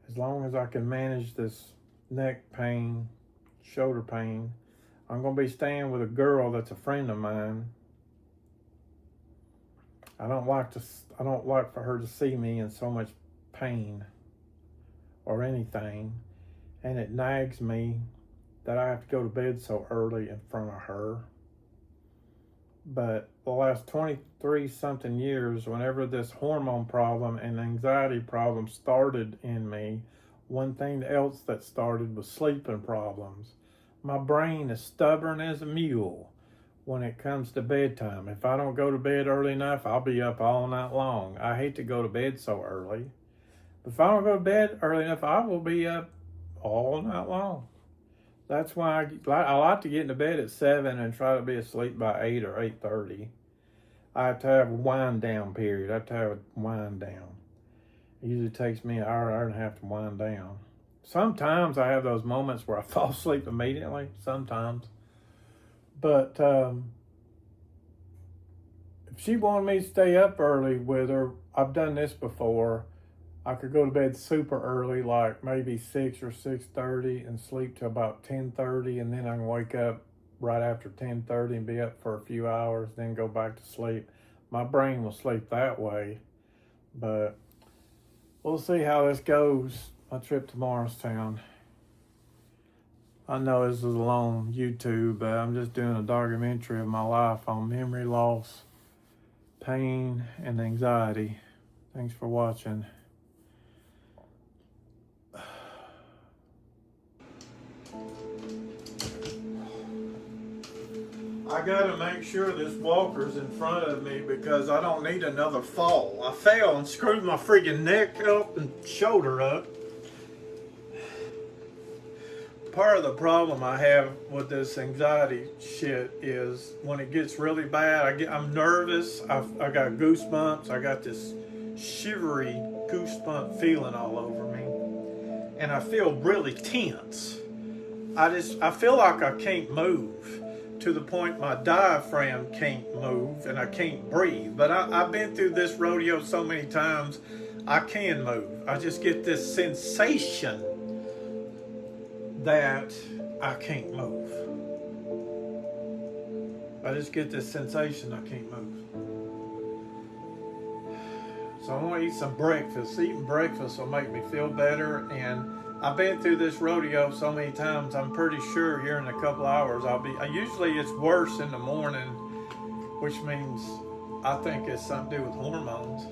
As long as I can manage this neck pain, shoulder pain. I'm going to be staying with a girl that's a friend of mine. I don't like for her to see me in so much pain or anything, and it nags me that I have to go to bed so early in front of her. But the last 23 something years, whenever this hormone problem and anxiety problem started in me, one thing else that started was sleeping problems. My brain is stubborn as a mule when it comes to bedtime. If I don't go to bed early enough, I'll be up all night long. I hate to go to bed so early. If I don't go to bed early enough, I will be up all night long. That's why I like to get into bed at 7 and try to be asleep by 8 or 8:30. I have to have a wind down period. It usually takes me an hour and a half to wind down. Sometimes I have those moments where I fall asleep immediately, sometimes. But if she wanted me to stay up early with her, I've done this before. I could go to bed super early, like maybe 6 or 6:30, and sleep till about 10:30, and then I can wake up right after 10:30 and be up for a few hours, then go back to sleep. My brain will sleep that way, but we'll see how this goes. My trip to Morristown. I know this is a long YouTube, but I'm just doing a documentary of my life on memory loss, pain, and anxiety. Thanks for watching. I gotta make sure this walker's in front of me because I don't need another fall. I fell and screwed my freaking neck up and shoulder up. Part of the problem I have with this anxiety shit is when it gets really bad, I'm nervous. I got goosebumps. I got this shivery goosebump feeling all over me, and I feel really tense. I feel like I can't move, to the point my diaphragm can't move and I can't breathe. But I've been through this rodeo so many times, I can move. I just get this sensation that I can't move. I just get this sensation I can't move. So I want to eat some breakfast. Eating breakfast will make me feel better. And I've been through this rodeo so many times, I'm pretty sure here in a couple hours usually it's worse in the morning, which means I think it's something to do with hormones.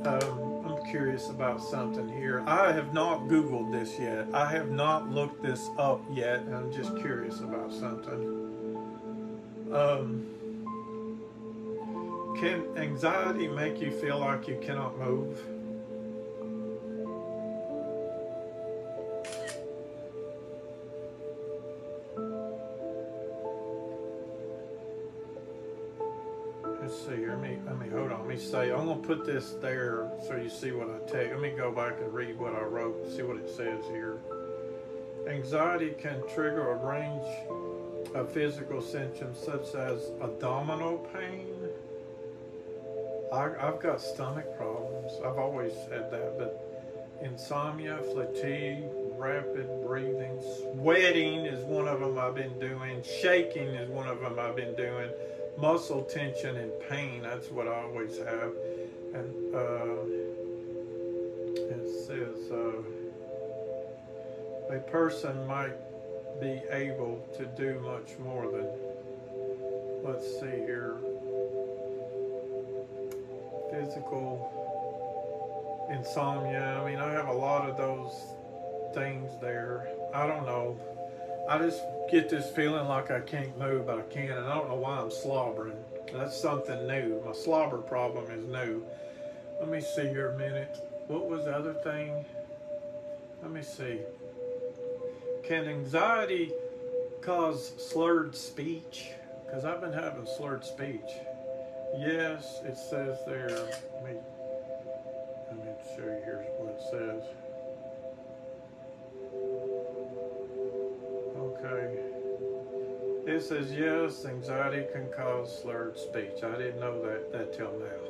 I'm curious about something here. I have not Googled this yet. I have not looked this up yet. And I'm just curious about something. Can anxiety make you feel like you cannot move? Let's see. Let me hold on. Let me say. I'm gonna put this there so you see what I take. Let me go back and read what I wrote. See what it says here. Anxiety can trigger a range of physical symptoms such as abdominal pain. I've got stomach problems. I've always had that, but insomnia, fatigue, rapid breathing, sweating is one of them I've been doing. Shaking is one of them I've been doing. Muscle tension and pain, that's what I always have. And it says a person might be able to do much more than, let's see here, physical insomnia. I mean, I have a lot of those things there. I don't know. I just get this feeling like I can't move, but I can, and I don't know why I'm slobbering. That's something new. My slobber problem is new. Let me see here a minute. What was the other thing? Let me see. Can anxiety cause slurred speech? Because I've been having slurred speech. Yes, it says there. Let me show you here what it says. Okay. It says yes, anxiety can cause slurred speech. I didn't know that till now.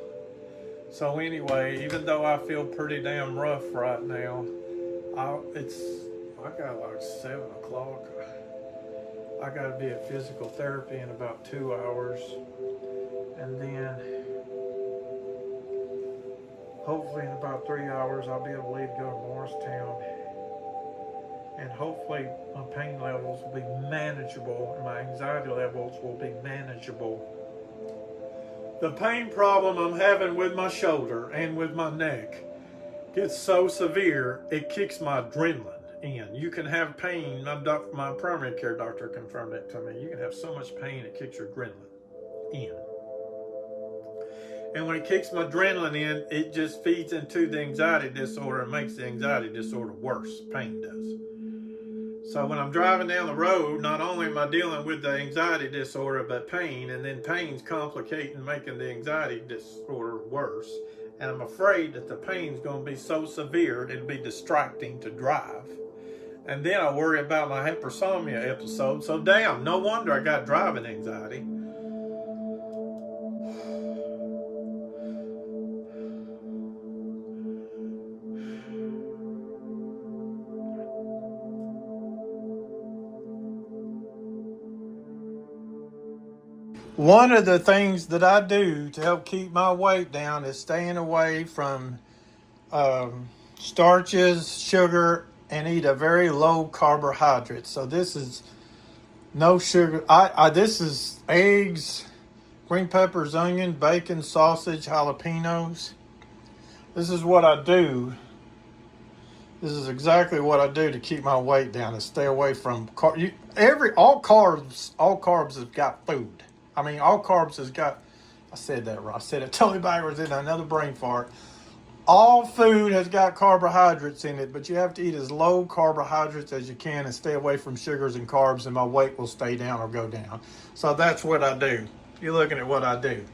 So anyway, even though I feel pretty damn rough right now, I got like 7 o'clock. I got to be at physical therapy in about 2 hours. And then hopefully in about 3 hours I'll be able to leave, go to Morristown. And hopefully my pain levels will be manageable and my anxiety levels will be manageable. The pain problem I'm having with my shoulder and with my neck gets so severe, it kicks my adrenaline in. You can have pain, my primary care doctor confirmed that to me. You can have so much pain, it kicks your adrenaline in. And when it kicks my adrenaline in, it just feeds into the anxiety disorder and makes the anxiety disorder worse. Pain does. So when I'm driving down the road, not only am I dealing with the anxiety disorder, but pain, and then pain's complicating, making the anxiety disorder worse. And I'm afraid that the pain's going to be so severe, it'll be distracting to drive. And then I worry about my hypersomnia episode. So damn, no wonder I got driving anxiety. One of the things that I do to help keep my weight down is staying away from starches, sugar, and eat a very low carbohydrate. So this is no sugar. This is eggs, green peppers, onion, bacon, sausage, jalapenos. This is what I do. This is exactly what I do to keep my weight down, to stay away from all carbs have got food. I mean, all carbs has got, I said that right. I said it totally backwards in another brain fart. All food has got carbohydrates in it, but you have to eat as low carbohydrates as you can and stay away from sugars and carbs, and my weight will stay down or go down. So that's what I do. You're looking at what I do.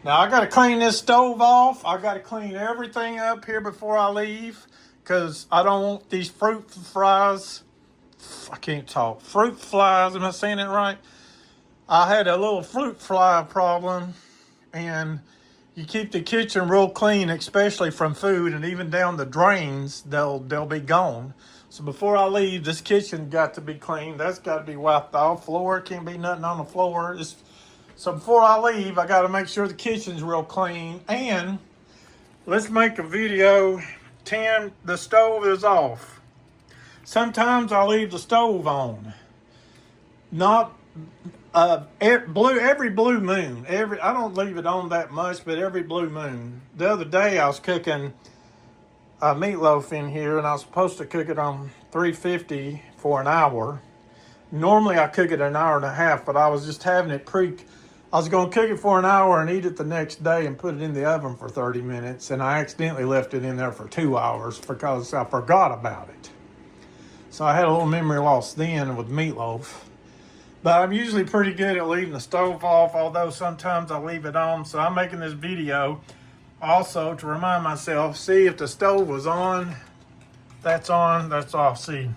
Now, I got to clean this stove off. I got to clean everything up here before I leave because I don't want these fruit flies. I can't talk. Fruit flies, am I saying it right? I had a little fruit fly problem, and you keep the kitchen real clean, especially from food, and even down the drains, they'll be gone. So before I leave, this kitchen got to be cleaned. That's got to be wiped off. Floor, can't be nothing on the floor. So before I leave, I got to make sure the kitchen's real clean. And let's make a video. The stove is off. Sometimes I leave the stove on. Not every blue moon. I don't leave it on that much, but every blue moon. The other day I was cooking a meatloaf in here, and I was supposed to cook it on 350 for an hour. Normally I cook it an hour and a half, but I was just having it I was going to cook it for an hour and eat it the next day and put it in the oven for 30 minutes, and I accidentally left it in there for 2 hours because I forgot about it. So I had a little memory loss then with meatloaf. But I'm usually pretty good at leaving the stove off, although sometimes I leave it on. So I'm making this video also to remind myself, see if the stove was on, that's off. See,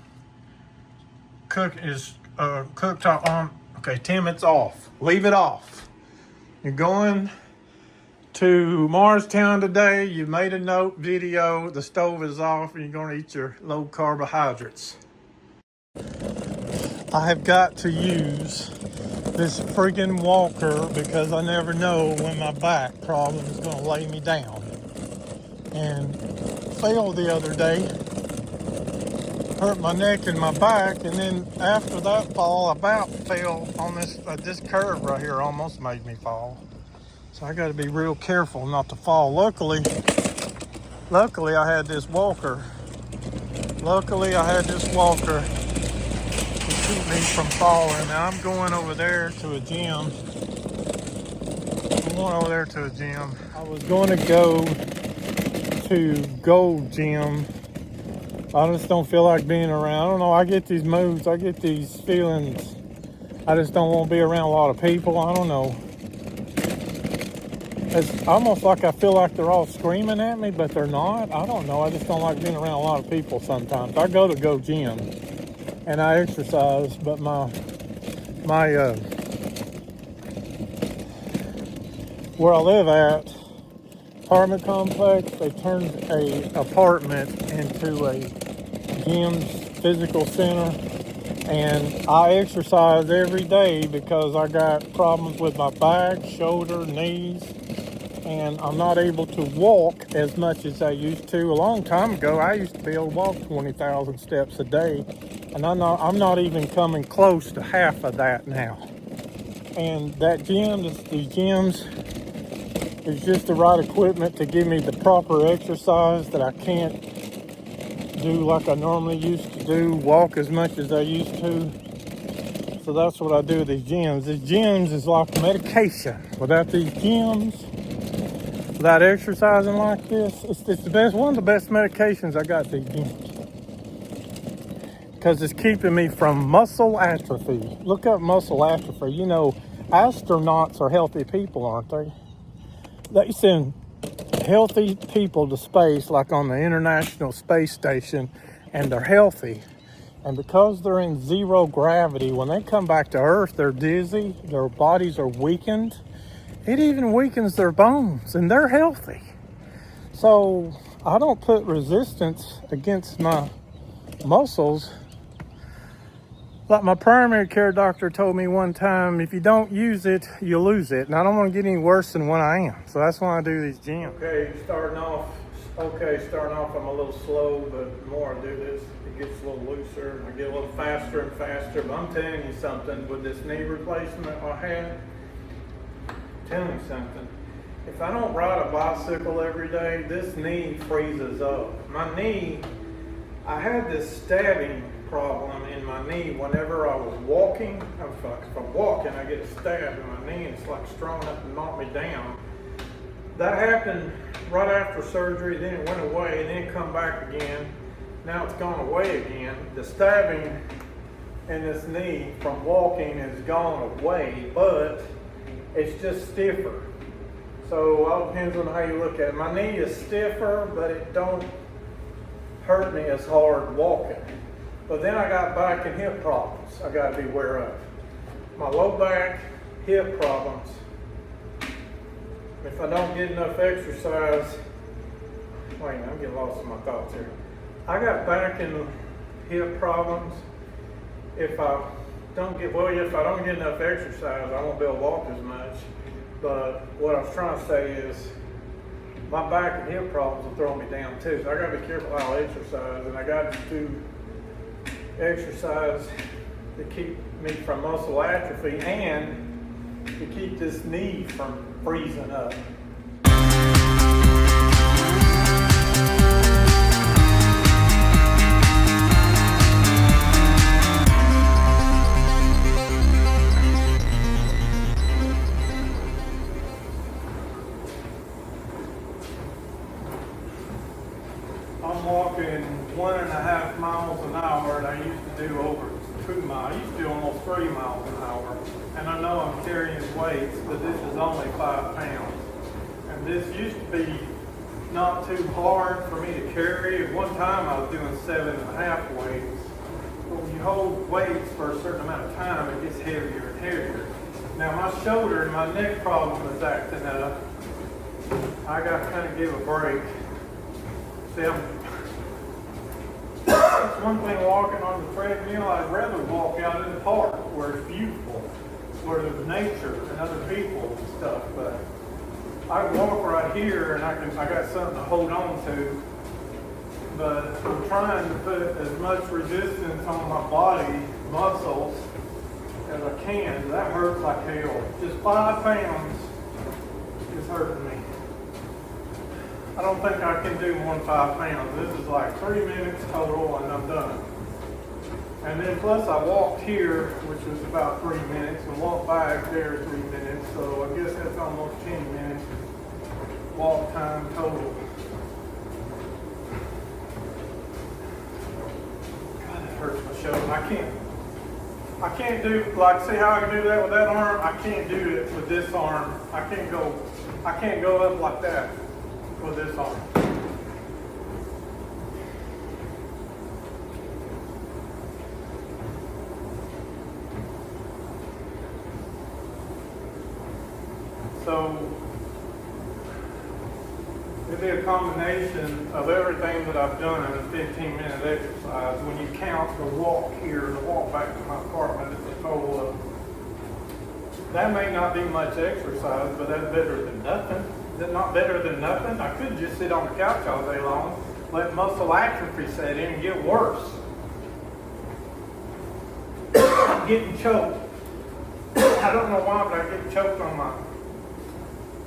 cooktop on. Okay, Tim, it's off. Leave it off. You're going to Morristown today. You made a note video. The stove is off, and you're going to eat your low carbohydrates. I have got to use this friggin' walker because I never know when my back problem is going to lay me down. And failed the other day, hurt my neck and my back, and then after that fall, I about fell on this curve right here, almost made me fall. So I got to be real careful not to fall. Luckily, I had this walker. Keep me from falling. Now I'm going over there to a gym. I was going to go to Gold Gym. I just don't feel like being around. I don't know. I get these moods. I get these feelings. I just don't want to be around a lot of people. I don't know. It's almost like I feel like they're all screaming at me, but they're not. I don't know. I just don't like being around a lot of people sometimes. I go to Go Gym and I exercise, but my where I live at, apartment complex, they turned a apartment into a gym's physical center, and I exercise every day because I got problems with my back, shoulder, knees, and I'm not able to walk as much as I used to. A long time ago, I used to be able to walk 20,000 steps a day, and I'm not even coming close to half of that now. And these gyms is just the right equipment to give me the proper exercise that I can't do like I normally used to do, walk as much as I used to. So that's what I do with these gyms. These gyms is like medication. Without these gyms, without exercising like this, it's the best, one of the best medications I got, these gyms. Because it's keeping me from muscle atrophy. Look up muscle atrophy. You know, astronauts are healthy people, aren't they? They send healthy people to space, like on the International Space Station, and they're healthy. And because they're in zero gravity, when they come back to Earth, they're dizzy, their bodies are weakened. It even weakens their bones, and they're healthy. So I don't put resistance against my muscles. Like my primary care doctor told me one time, if you don't use it, you lose it. And I don't want to get any worse than what I am. So that's why I do these gyms. Okay, starting off, I'm a little slow, but the more I do this, it gets a little looser. I get a little faster and faster. But I'm telling you something, with this knee replacement I had, if I don't ride a bicycle every day, this knee freezes up. My knee, I had this stabbing problem in my knee whenever I was walking. If I'm walking, I get a stab in my knee, and it's like strong enough to knock me down. That happened right after surgery, then it went away, and then it come back again. Now it's gone away again. The stabbing in this knee from walking has gone away, but it's just stiffer. So it all depends on how you look at it. My knee is stiffer, but it don't hurt me as hard walking. But then I got back and hip problems I got to be aware of. My low back, hip problems. If I don't get enough exercise, I'm getting lost in my thoughts here. I got back and hip problems. If I don't get enough exercise, I won't be able to walk as much. But what I was trying to say is my back and hip problems will throw me down too. So I gotta be careful how I exercise, and I got to do exercise to keep me from muscle atrophy and to keep this knee from freezing up. I'm walking 1.5 miles an hour, and I used to do over 2 miles. I used to do almost 3 miles an hour. And I know I'm carrying weights, but this is only 5 pounds. And this used to be not too hard for me to carry. At one time I was doing 7.5 weights. But when you hold weights for a certain amount of time, it gets heavier and heavier. Now my shoulder and my neck problem is acting up. I got to kind of give a break. See, it's one thing walking on the treadmill. I'd rather walk out in the park where it's beautiful, where there's nature and other people and stuff. But I walk right here, and I got something to hold on to. But I'm trying to put as much resistance on my body muscles as I can. That hurts like hell. Just 5 pounds is hurting me. I don't think I can do more than 5 pounds. This is like 3 minutes total, and I'm done. And then plus I walked here, which was about 3 minutes, and walked back there 3 minutes. So I guess that's almost 10 minutes walk time total. God, that hurts my shoulder. I can't do, like, see how I can do that with that arm? I can't do it with this arm. I can't go up like that with this arm. So it'd be a combination of everything that I've done in a 15-minute exercise. When you count the walk here and the walk back to my apartment, it's a total of, that may not be much exercise, but that's better than nothing. Is it not better than nothing? I could just sit on the couch all day long, let muscle atrophy set in and get worse. I'm getting choked. I don't know why, but I get choked on my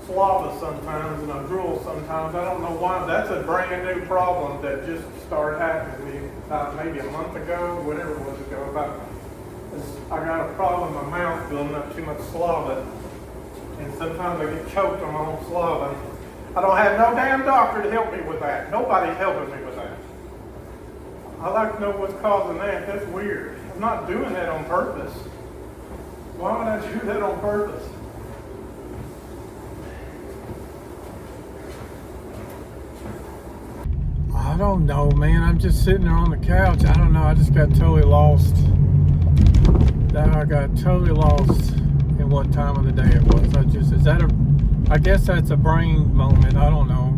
saliva sometimes, and I drool sometimes. I don't know why. That's a brand new problem that just started happening to me about maybe a month ago, whatever it was ago. I got a problem in my mouth building up too much saliva. And sometimes I get choked on my own saliva. I don't have no damn doctor to help me with that. Nobody's helping me with that. I'd like to know what's causing that. That's weird. I'm not doing that on purpose. Why would I do that on purpose? I don't know, man. I'm just sitting there on the couch. I don't know. I just got totally lost. I got totally lost in what time of the day it was. I guess that's a brain moment. I don't know.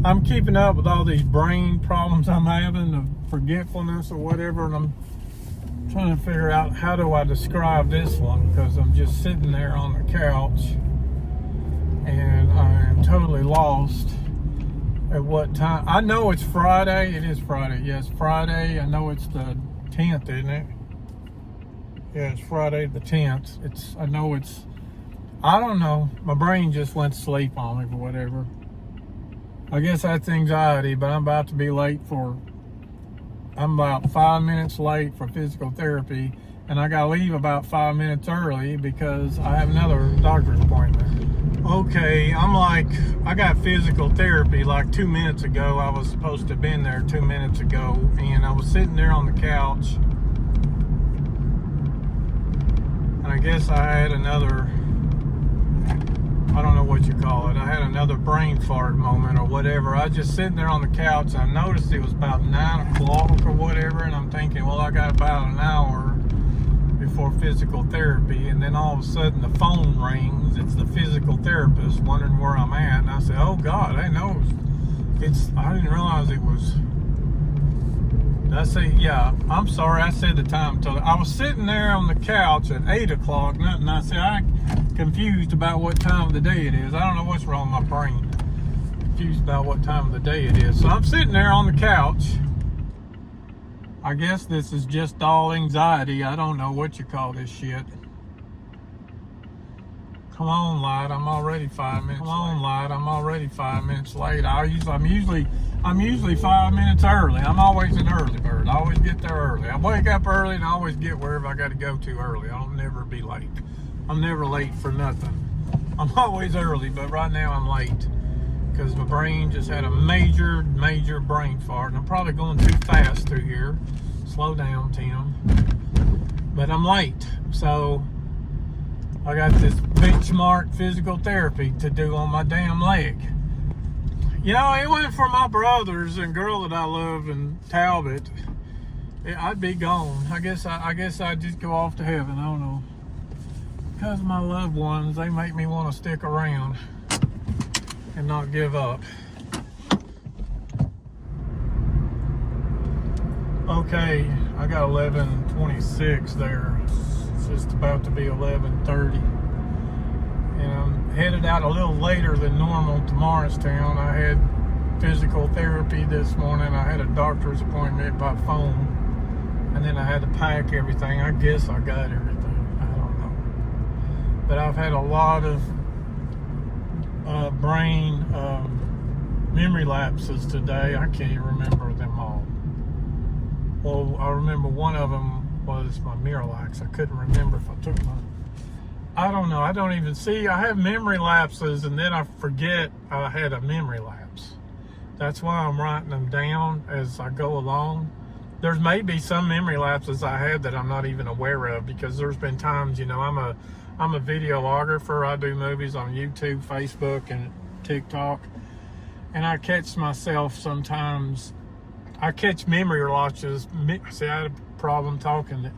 I'm keeping up with all these brain problems I'm having, of forgetfulness or whatever, and I'm trying to figure out how do I describe this one, because I'm just sitting there on the couch and I'm totally lost at what time. I know it's Friday. It is Friday. Yes, Friday. I know it's the 10th, isn't it? Yeah, it's Friday the 10th. I don't know. My brain just went to sleep on me or whatever. I guess that's anxiety, but I'm about to be late I'm about 5 minutes late for physical therapy, and I gotta leave about 5 minutes early because I have another doctor's appointment. Okay, I got physical therapy like 2 minutes ago. I was supposed to have been there 2 minutes ago, and I was sitting there on the couch. I guess I had another, I don't know what you call it. I had another brain fart moment or whatever. I was just sitting there on the couch. I noticed it was about 9 o'clock or whatever, and I'm thinking, well, I got about an hour before physical therapy. And then all of a sudden the phone rings. It's the physical therapist wondering where I'm at. And I said, oh God, I didn't realize it was I say, yeah, I'm sorry, I said the time. I was sitting there on the couch at 8 o'clock, and I said, I'm confused about what time of the day it is. I don't know what's wrong with my brain. Confused about what time of the day it is. So I'm sitting there on the couch. I guess this is just all anxiety. I don't know what you call this shit. Come on, light. I'm already 5 minutes. Come on, light. I'm already 5 minutes late. I'm usually 5 minutes early. I'm always an early bird. I always get there early. I wake up early and I always get wherever I got to go to early. I'll never be late. I'm never late for nothing. I'm always early, but right now I'm late because my brain just had a major brain fart, and I'm probably going too fast through here. Slow down, Tim. But I'm late, so I got this benchmark physical therapy to do on my damn leg. You know, it went for my brothers and girl that I love in Talbot, I'd be gone. I guess I'd just go off to heaven. I don't know. Because my loved ones, they make me want to stick around and not give up. Okay, I got 11:26 there. It's just about to be 11:30. And I'm headed out a little later than normal to Morristown. I had physical therapy this morning. I had a doctor's appointment by phone. And then I had to pack everything. I guess I got everything. I don't know. But I've had a lot of brain memory lapses today. I can't even remember them all. Well, I remember one of them was my Miralax. I couldn't remember if I took my... I don't know. I don't even see. I have memory lapses, and then I forget I had a memory lapse. That's why I'm writing them down as I go along. There's maybe some memory lapses I had that I'm not even aware of, because there's been times, you know, I'm a videographer. I do movies on YouTube, Facebook, and TikTok. And I catch myself sometimes... I catch memory losses. See, I had a problem talking.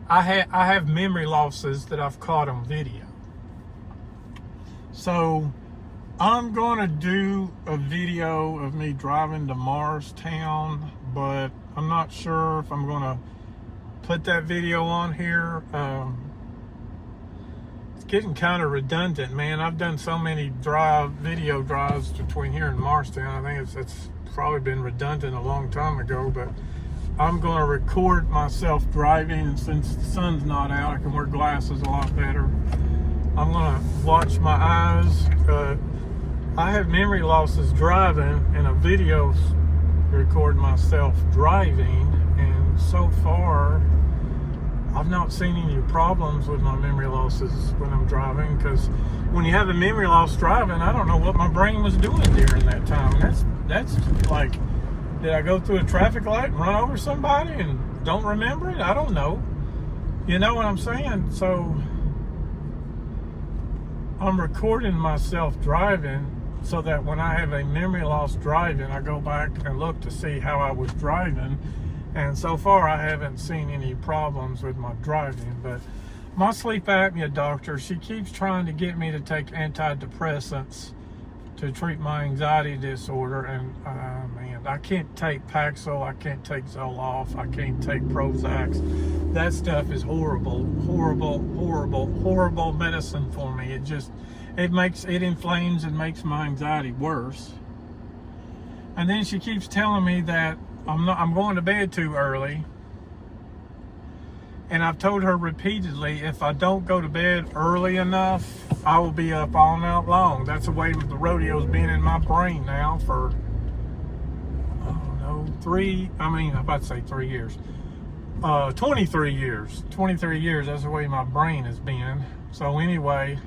I have memory losses that I've caught on video. So I'm going to do a video of me driving to Morristown, but I'm not sure if I'm going to put that video on here. It's getting kind of redundant, man. I've done so many video drives between here and Morristown. I think it's probably been redundant a long time ago, but I'm going to record myself driving, and since the sun's not out, I can wear glasses a lot better. I'm going to watch my eyes. I have memory losses driving, and a video record myself driving, and so far I've not seen any problems with my memory losses when I'm driving, because when you have a memory loss driving, I don't know what my brain was doing during that time. And that's like, did I go through a traffic light and run over somebody and don't remember it? I don't know. You know what I'm saying? So I'm recording myself driving so that when I have a memory loss driving, I go back and look to see how I was driving. And so far, I haven't seen any problems with my driving. But my sleep apnea doctor, she keeps trying to get me to take antidepressants to treat my anxiety disorder. And man, I can't take Paxil, I can't take Zoloft, I can't take Prozac. That stuff is horrible medicine for me. It inflames and makes my anxiety worse. And then she keeps telling me that I'm going to bed too early. And I've told her repeatedly, if I don't go to bed early enough, I will be up all night long. That's the way the rodeo's been in my brain now for, I don't know, 3 years. 23 years. 23 years, that's the way my brain has been. So anyway,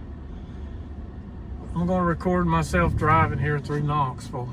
I'm going to record myself driving here through Knoxville.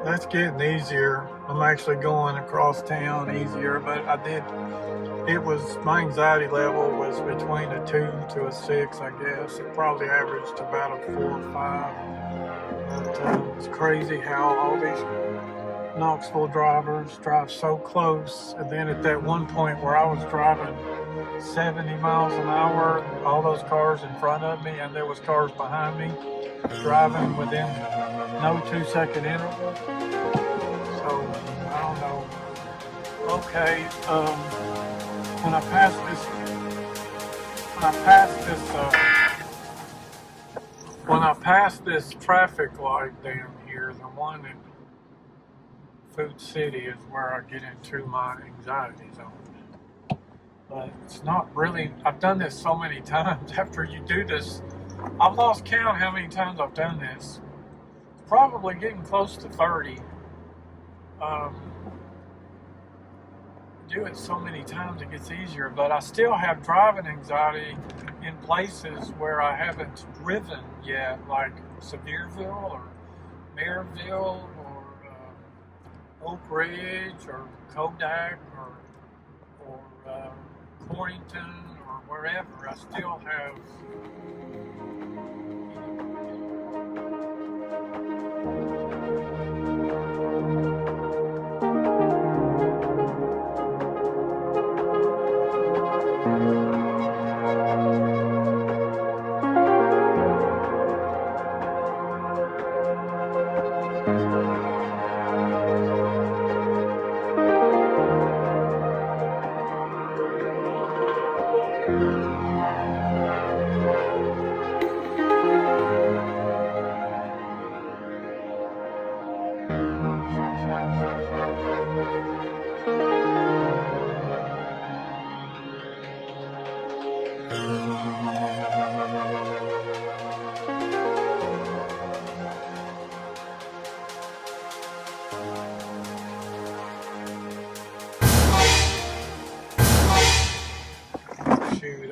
that's getting easier. I'm actually going across town easier, but my anxiety level was between a 2 to a 6, I guess. It probably averaged about a 4 or 5. But it's crazy how all these Knoxville drivers drive so close. And then at that one point where I was driving 70 miles an hour, all those cars in front of me and there was cars behind me driving within no 2-second interval. So I don't know. Okay, when I pass this traffic light down here, the one in Food City is where I get into my anxiety zone. But it's not really, I've done this so many times. After you do this, I've lost count how many times I've done this. Probably getting close to 30. Do it so many times it gets easier, but I still have driving anxiety in places where I haven't driven yet, like Sevierville or Maryville or Oak Ridge or Kodak or Corrington or wherever. I still have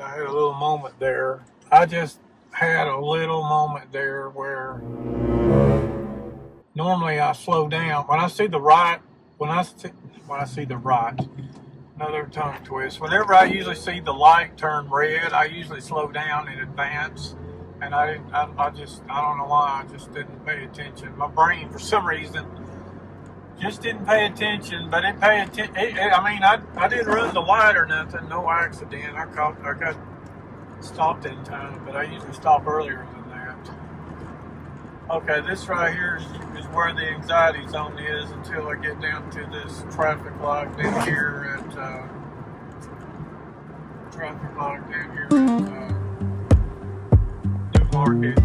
I had a little moment there. I just had a little moment there where normally I slow down. When I see the right, another tongue twist. Whenever I usually see the light turn red, I usually slow down in advance. And I don't know why, I just didn't pay attention. My brain, for some reason, just didn't pay attention, but it paid attention. I didn't run the light or nothing, no accident. I got stopped in time, but I usually stop earlier than that. Okay, this right here is where the anxiety zone is until I get down to this traffic light down here at New Market.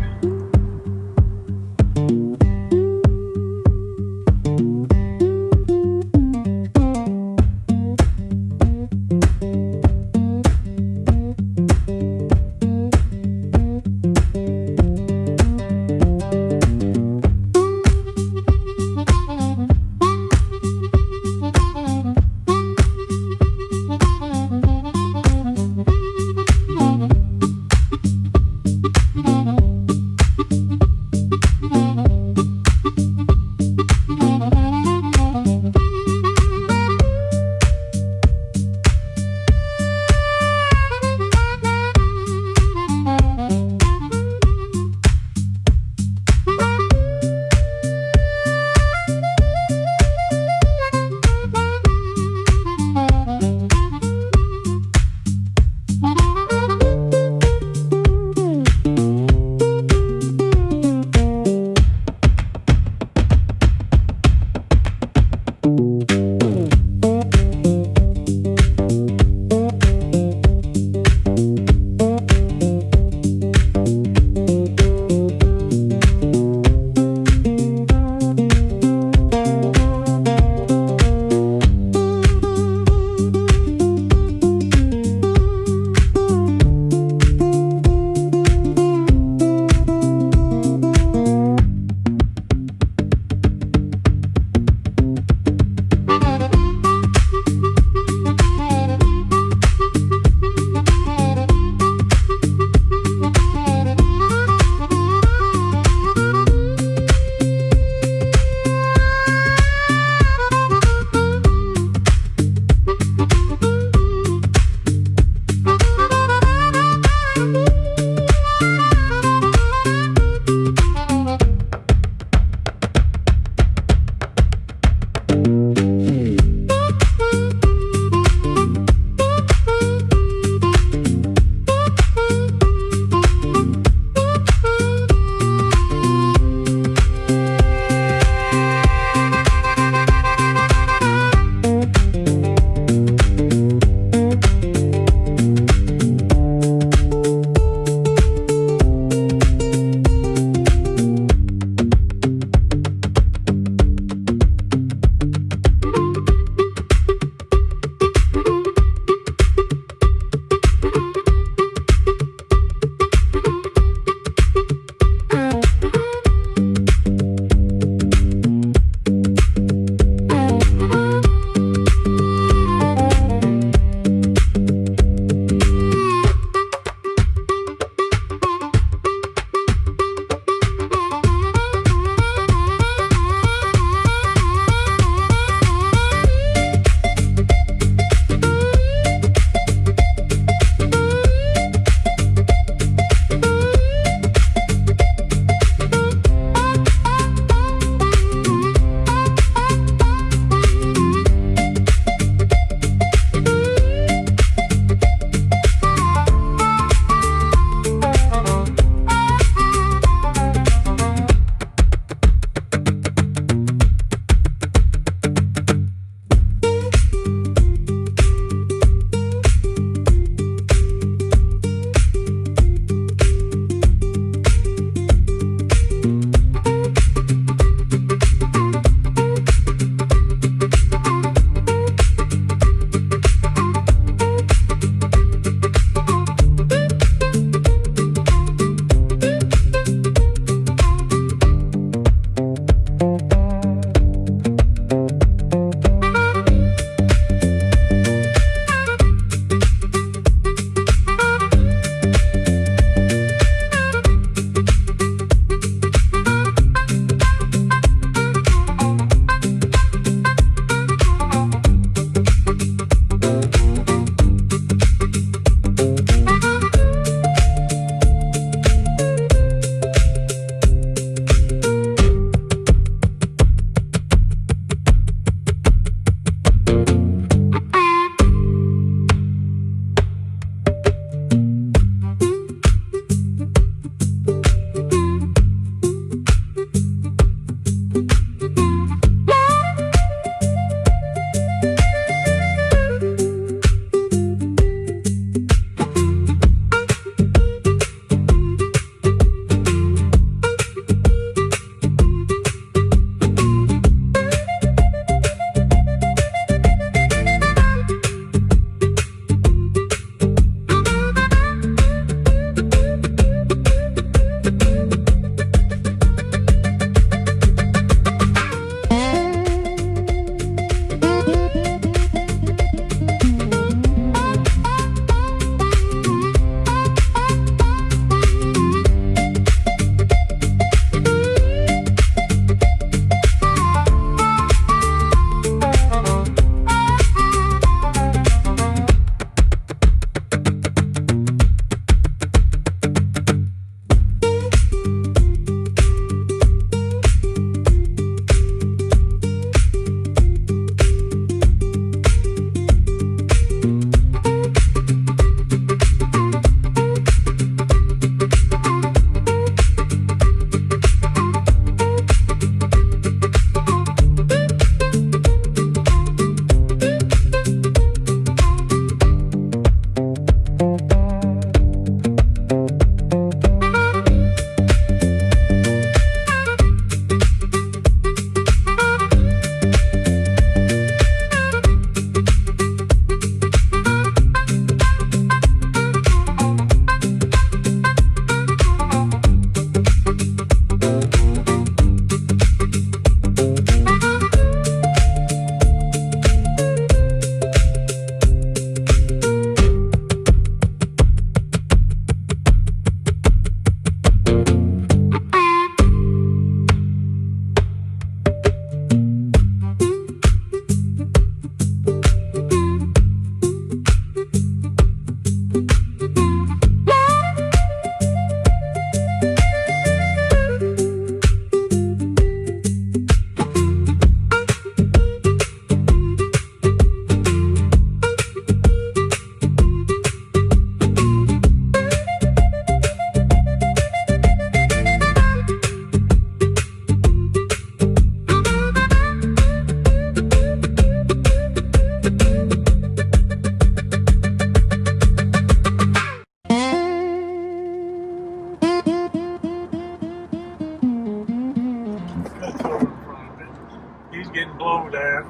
He's getting blowed at.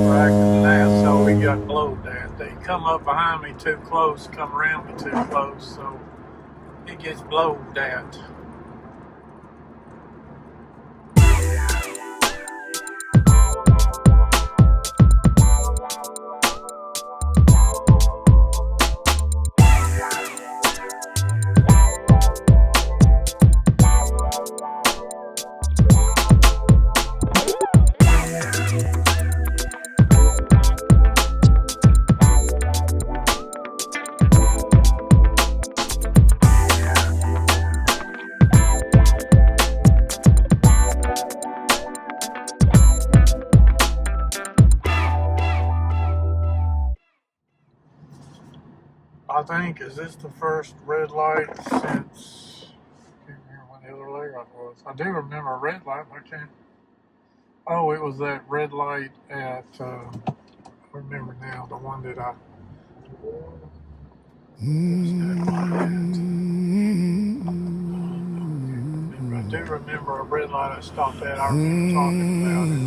Right now, so he got blowed at. They come up behind me too close, come around me too close, so he gets blowed at. I think, is this the first red light since, I can't remember when the other leg light was. I do remember a red light, but I can't. Oh, it was that red light at, I remember now, the one that I do remember a red light I stopped at. I remember talking about it.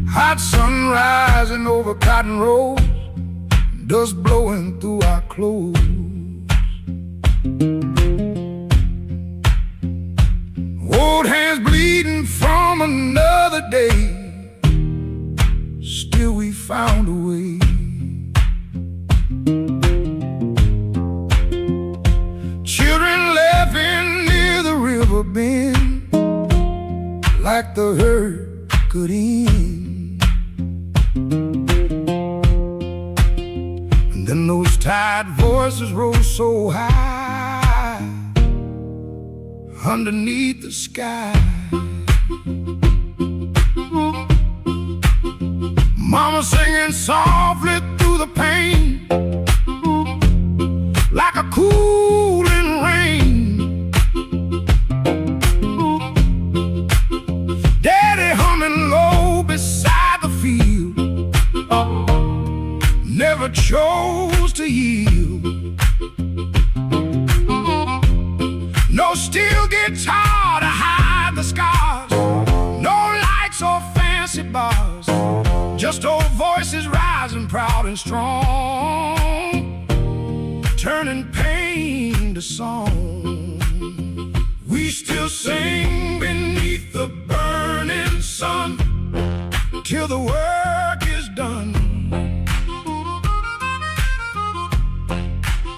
Hot sun rising over cotton rows, dust blowing through our clothes. Old hands bleeding from another day, still we found a way. Children laughing near the river bend, like the hurt could end. And then those tired voices rose so high underneath the sky. Mama singing softly through the pain, like a cooling rain. Daddy humming low beside the field, never chose to yield. No steel guitar to hide the scars, no lights or fancy bars, just old voices rising proud and strong, turning pain to song. We still sing beneath the burning sun till the work is done.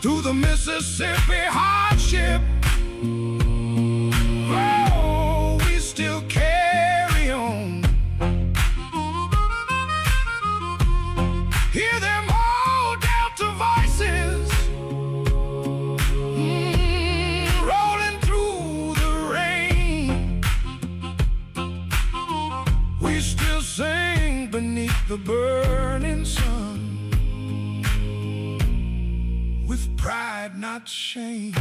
Through the Mississippi hardship, oh, we still carry on. Hear them old Delta voices rolling through the rain. We still sing beneath the burning sun, with pride, not shame.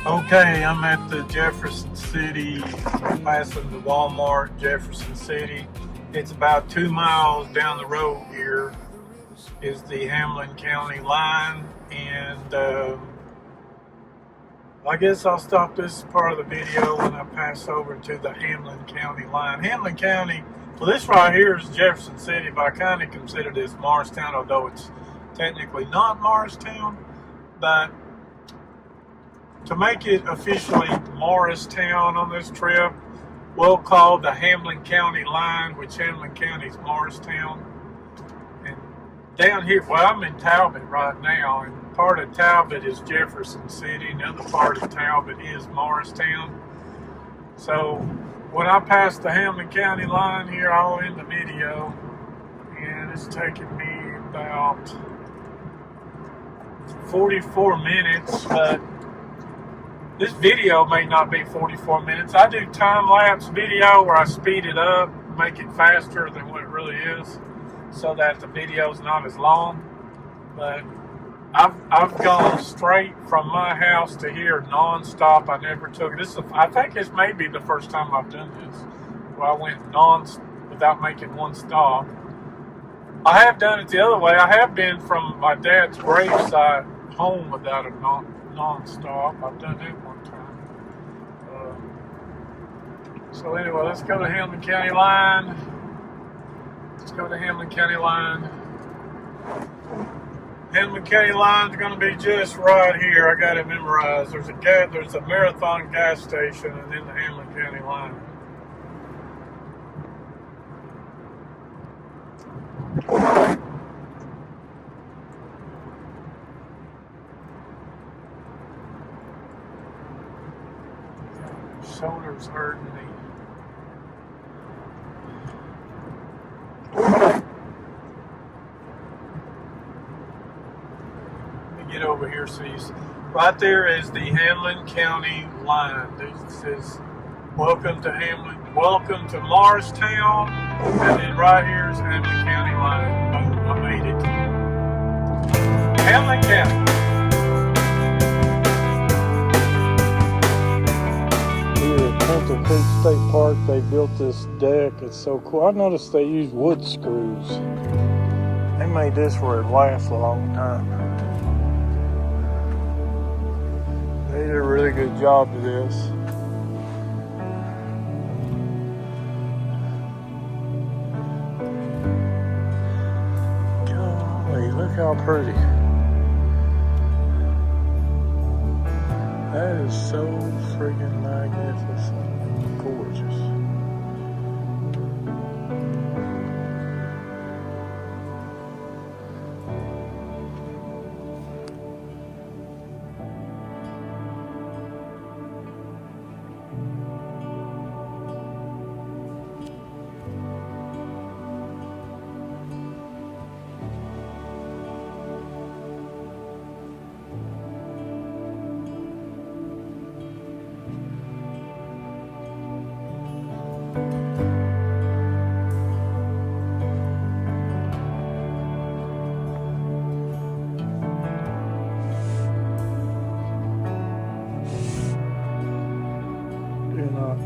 Okay, I'm at the Jefferson City, passing the Walmart, Jefferson City. It's about 2 miles down the road here is the Hamlin County line, and I guess I'll stop this part of the video when I pass over to the Hamlin County line. Hamlin County, well, this right here is Jefferson City, but I kind of consider this Morristown, although it's technically not Morristown. But to make it officially Morristown on this trip, we'll call the Hamlin County line, which Hamlin County is Morristown. And down here, well, I'm in Talbot right now, and part of Talbot is Jefferson City, and the other part of Talbot is Morristown. So when I passed the Hamlin County line here, I'll end the video, and it's taking me about 44 minutes, but this video may not be 44 minutes. I do time-lapse video where I speed it up, make it faster than what it really is, so that the video's not as long. But I've gone straight from my house to here non-stop. I never took this. I think this may be the first time I've done this, where I went without making one stop. I have done it the other way. I have been from my dad's gravesite home without a non-stop. I've done it one time. So anyway, let's go to Hamlin County line. Let's go to Hamlin County line. Hamlin County line's going to be just right here. I got it memorized. There's a Marathon gas station, and then the Hamlin County line. Shoulder's hurting me. Get over here, so you see. Right there is the Hamlin County line. This says, welcome to Hamlin, welcome to Morristown, and then right here is Hamlin County line. Boom, I made it. Hamlin County. Here at Hampton Creek State Park, they built this deck. It's so cool. I noticed they use wood screws. They made this where it lasts a long time. They did a really good job of this. Golly, look how pretty. That is so friggin' magnificent. Gorgeous.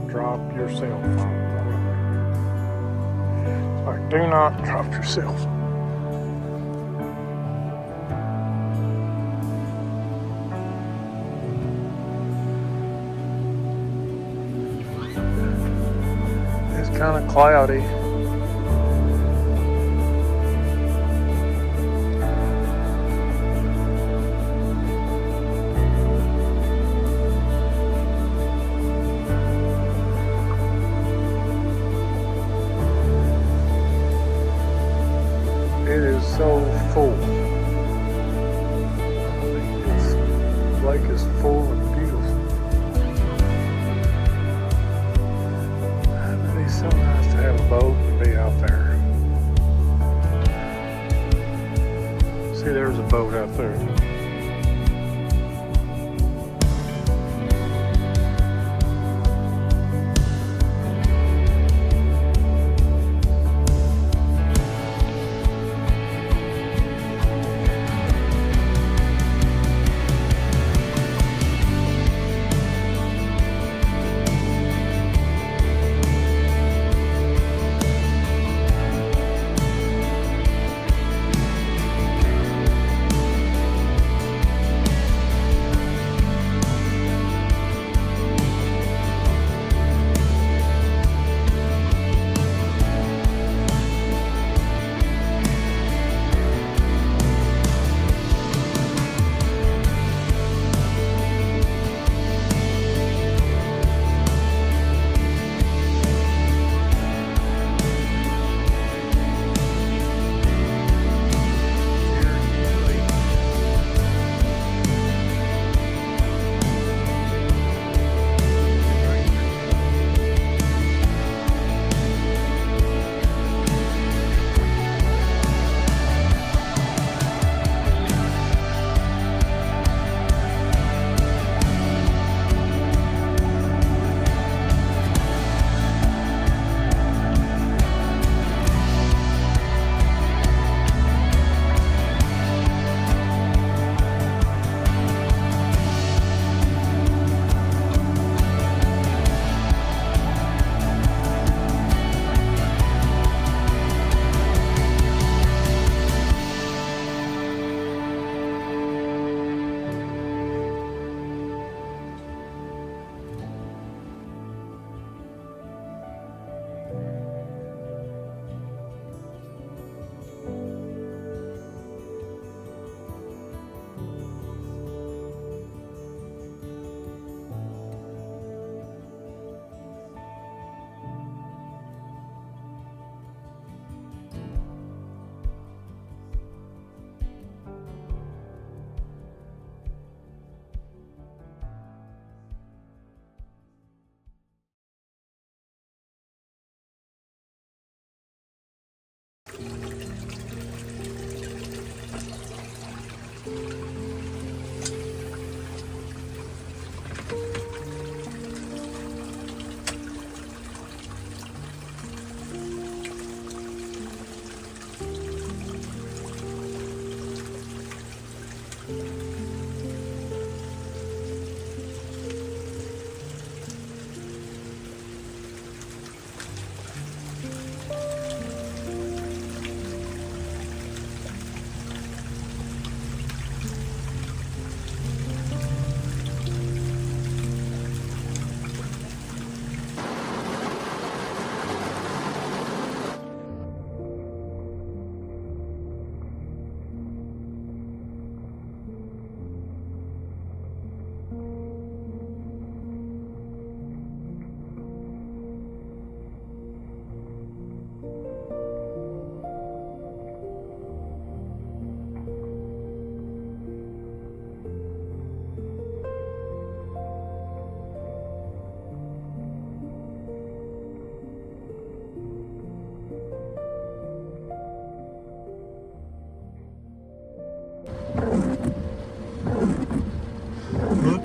Drop your cell phone. Like, do not drop your cell phone. It's kind of cloudy. It is so full. This lake is full and beautiful. It'd be so nice to have a boat and be out there. See, there's a boat out there.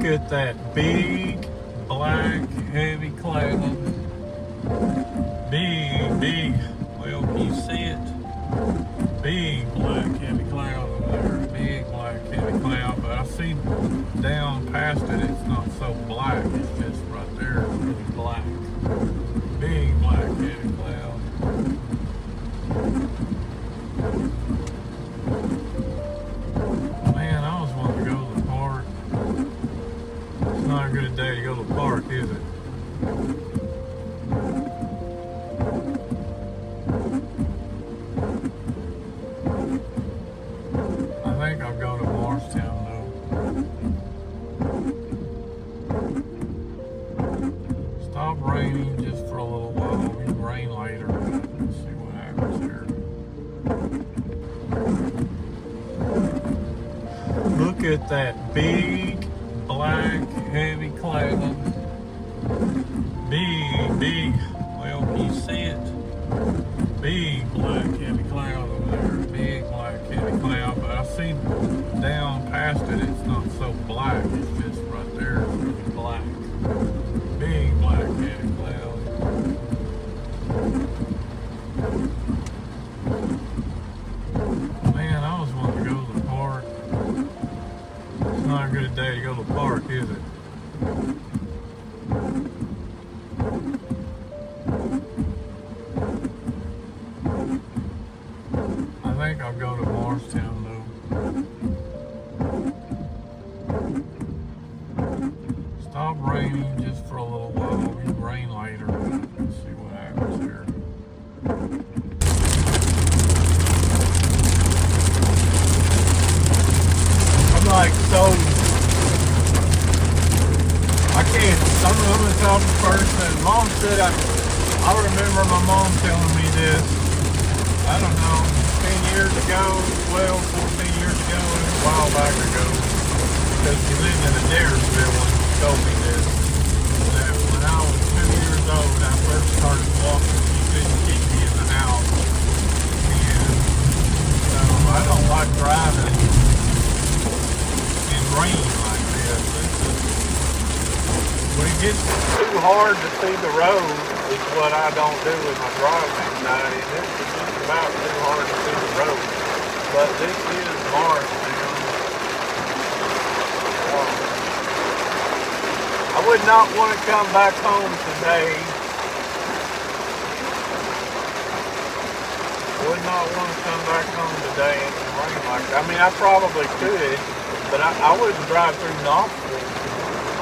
Look at that big, black, heavy cloud. Big, well, can you see it? Big, black, heavy cloud over there. Big, black, heavy cloud. But I see down past it, it's not so black. It's just right there, it's really black. Big, black, heavy cloud. Man, I always wanted to go to the park. It's not a good day to go to the park, is it? I think I'll go to Morristown though. Stop raining just for a little while. It'll be rain later. Let's see what happens here. Look at that big, black, heavy cloud. Big, well, can you see it? Big, black, heavy cloud over there. Big, black, heavy cloud. But I see down past it, it's not so black. It's just right there, it's really black. Big, black, heavy cloud. Man, I always wanted to go to the park. It's not a good day to go to the park, is it? I think I'll go to Morristown though. Stop raining just for a little while. It'll be rain later. Let's see what happens here. I'm like so. I can't. I'm the type of person. Mom said I remember my mom telling me this. I don't know, 10 years ago, 12, 14 years ago, it was a while back ago, because she lived in Adairsville when she told me this, that when I was 2 years old, I first started walking, she couldn't keep me in the house, and so I don't like driving in rain like this. When it gets too hard to see the road is what I don't do with my driving anxiety, and this is just about too hard to see the road. But this is Morristown. I would not want to come back home today. Would not want to come back home today in the rain like that. I mean, I probably could, but I wouldn't drive through Knoxville.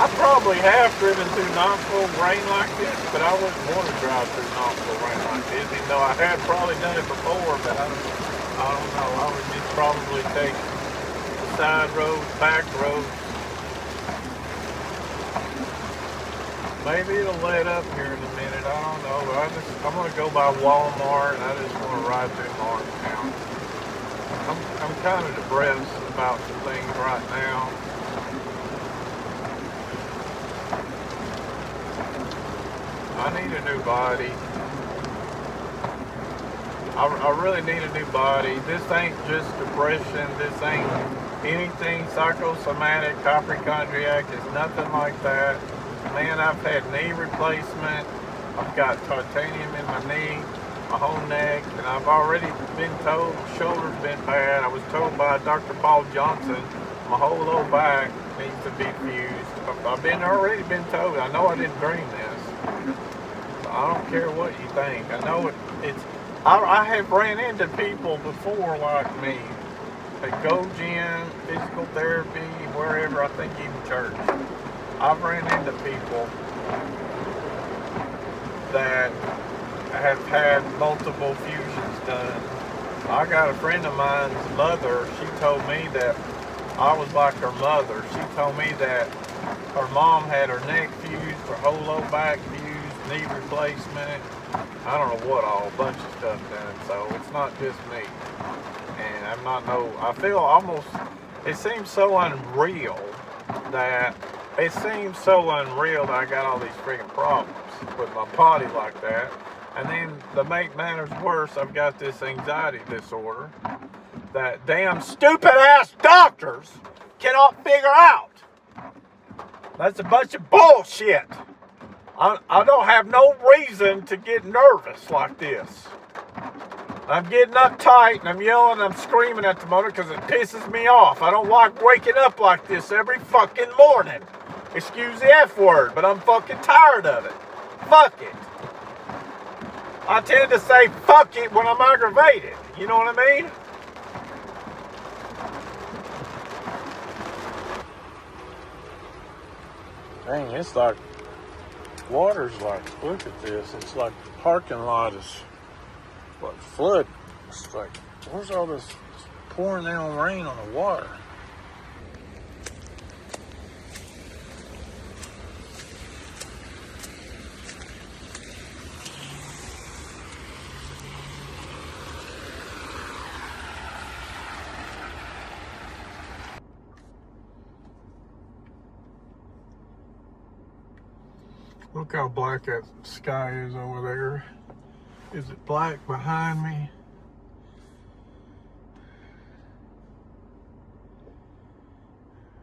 I probably have driven through Knoxville rain like this, but I wouldn't want to drive through Knoxville rain like this, even though I had probably done it before, but I don't know. I would just probably take the side roads, back roads. Maybe it'll let up here in a minute. I don't know. But I'm going to go by Walmart, and I just want to ride through Morristown. I'm kind of depressed about some things right now. I need a new body. I really need a new body. This ain't just depression. This ain't anything psychosomatic, hypochondriac. It's nothing like that. Man, I've had knee replacement. I've got titanium in my knee, my whole neck, and I've already been told my shoulder's been bad. I was told by Dr. Paul Johnson my whole lower back needs to be fused. I've already been told. I know I didn't dream this. I don't care what you think. I know it's. I have ran into people before like me at Go Gym, physical therapy, wherever. I think even church. I've ran into people that have had multiple fusions done. I got a friend of mine's mother. She told me that I was like her mother. She told me that her mom had her neck fused, her whole low back fused, knee replacement. I don't know what all, a bunch of stuff done. So it's not just me. And I'm not I feel almost, it seems so unreal that I got all these freaking problems with my body like that. And then to make matters worse, I've got this anxiety disorder that damn stupid ass doctors cannot figure out. That's a bunch of bullshit. I don't have no reason to get nervous like this. I'm getting uptight and I'm yelling and I'm screaming at the motor because it pisses me off. I don't like waking up like this every fucking morning. Excuse the F word, but I'm fucking tired of it. Fuck it. I tend to say fuck it when I'm aggravated. You know what I mean? Dang, it's like, water's like, look at this. It's like the parking lot is, what, flood. It's like, where's all this pouring down rain on the water? Look how black that sky is over there. Is it black behind me?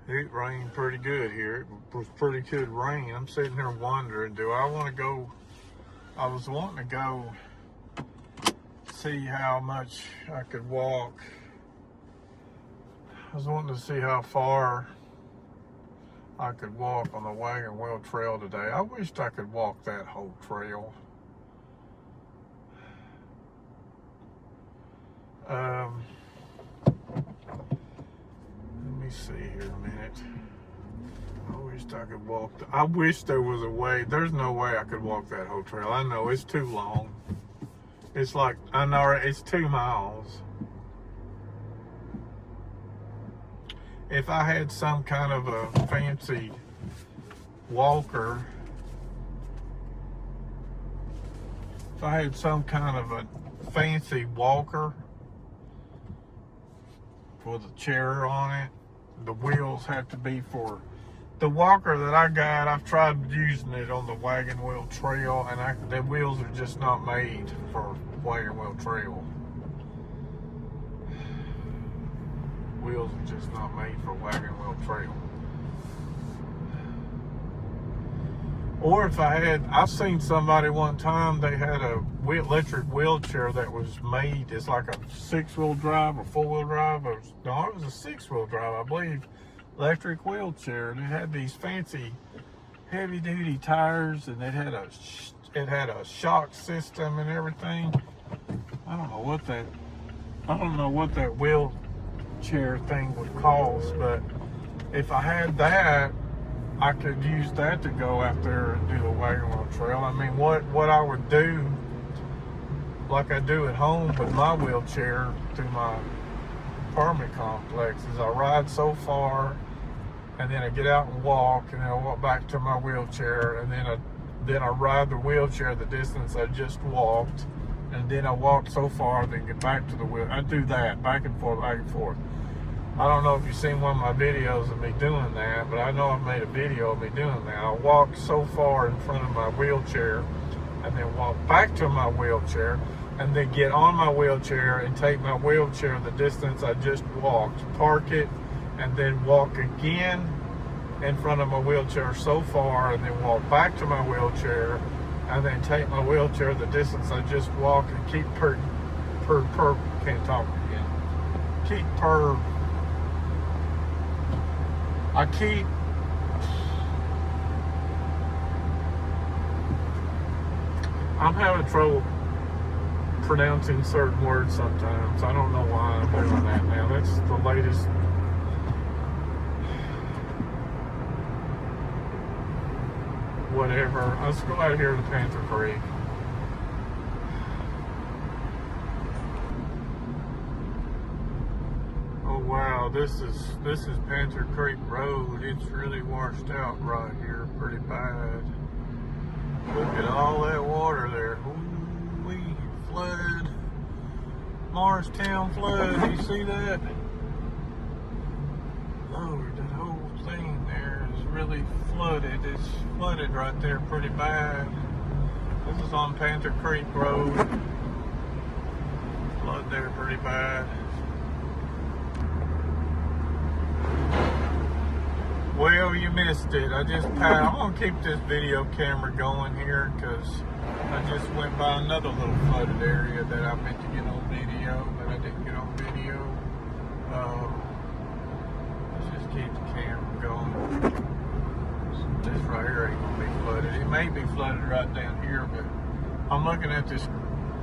It rained pretty good here. It was pretty good rain. I'm sitting here wondering, do I want to go? I was wanting to go see how much I could walk. I was wanting to see how far I could walk on the Wagon Wheel Trail today. I wished I could walk that whole trail. Let me see here a minute. I wished I could walk. I wish there was a way. There's no way I could walk that whole trail. I know it's too long. It's like, I know it's 2 miles. If I had some kind of a fancy walker, if I had some kind of a fancy walker with a chair on it, the wheels have to be for the walker that I got. I've tried using it on the Wagon Wheel Trail, and the wheels are just not made for Wagon Wheel Trail. Wheels are just not made for Wagon Wheel Trail. Or if I've seen somebody one time, they had a electric wheelchair that was made, it's like a 6-wheel drive or 4-wheel drive, it was a 6-wheel drive, I believe, electric wheelchair, and it had these fancy heavy duty tires, and it had a shock system and everything. I don't know what that wheelchair thing would cost, but if I had that, I could use that to go out there and do the Wagon Wheel Trail. I mean, what I would do, like I do at home with my wheelchair through my apartment complex, is I ride so far, and then I get out and walk, and then I walk back to my wheelchair, and then I ride the wheelchair the distance I just walked, and then I walk so far, then get back to the wheel. I do that back and forth, back and forth. I don't know if you've seen one of my videos of me doing that, but I know I've made a video of me doing that. I walk so far in front of my wheelchair, and then walk back to my wheelchair, and then get on my wheelchair and take my wheelchair the distance I just walked, park it, and then walk again in front of my wheelchair so far, and then walk back to my wheelchair, and then take my wheelchair the distance I just walked, and keep can't talk again. I'm having trouble pronouncing certain words sometimes. I don't know why I'm doing that now. That's the latest. Whatever. Let's go out here to Panther Creek. Oh wow, this is Panther Creek Road. It's really washed out right here pretty bad. Look at all that water there. Ooh-wee, flood. Morristown flood. You see that? Lord, that whole thing there is really flooded. It's flooded right there pretty bad. This is on Panther Creek Road. Flood there pretty bad. Well, video, you missed it. I'm gonna keep this video camera going here because I just went by another little flooded area that I meant to get on video, but I didn't get on video. Let's just keep the camera going. This right here ain't gonna be flooded. It may be flooded right down here, but I'm looking at this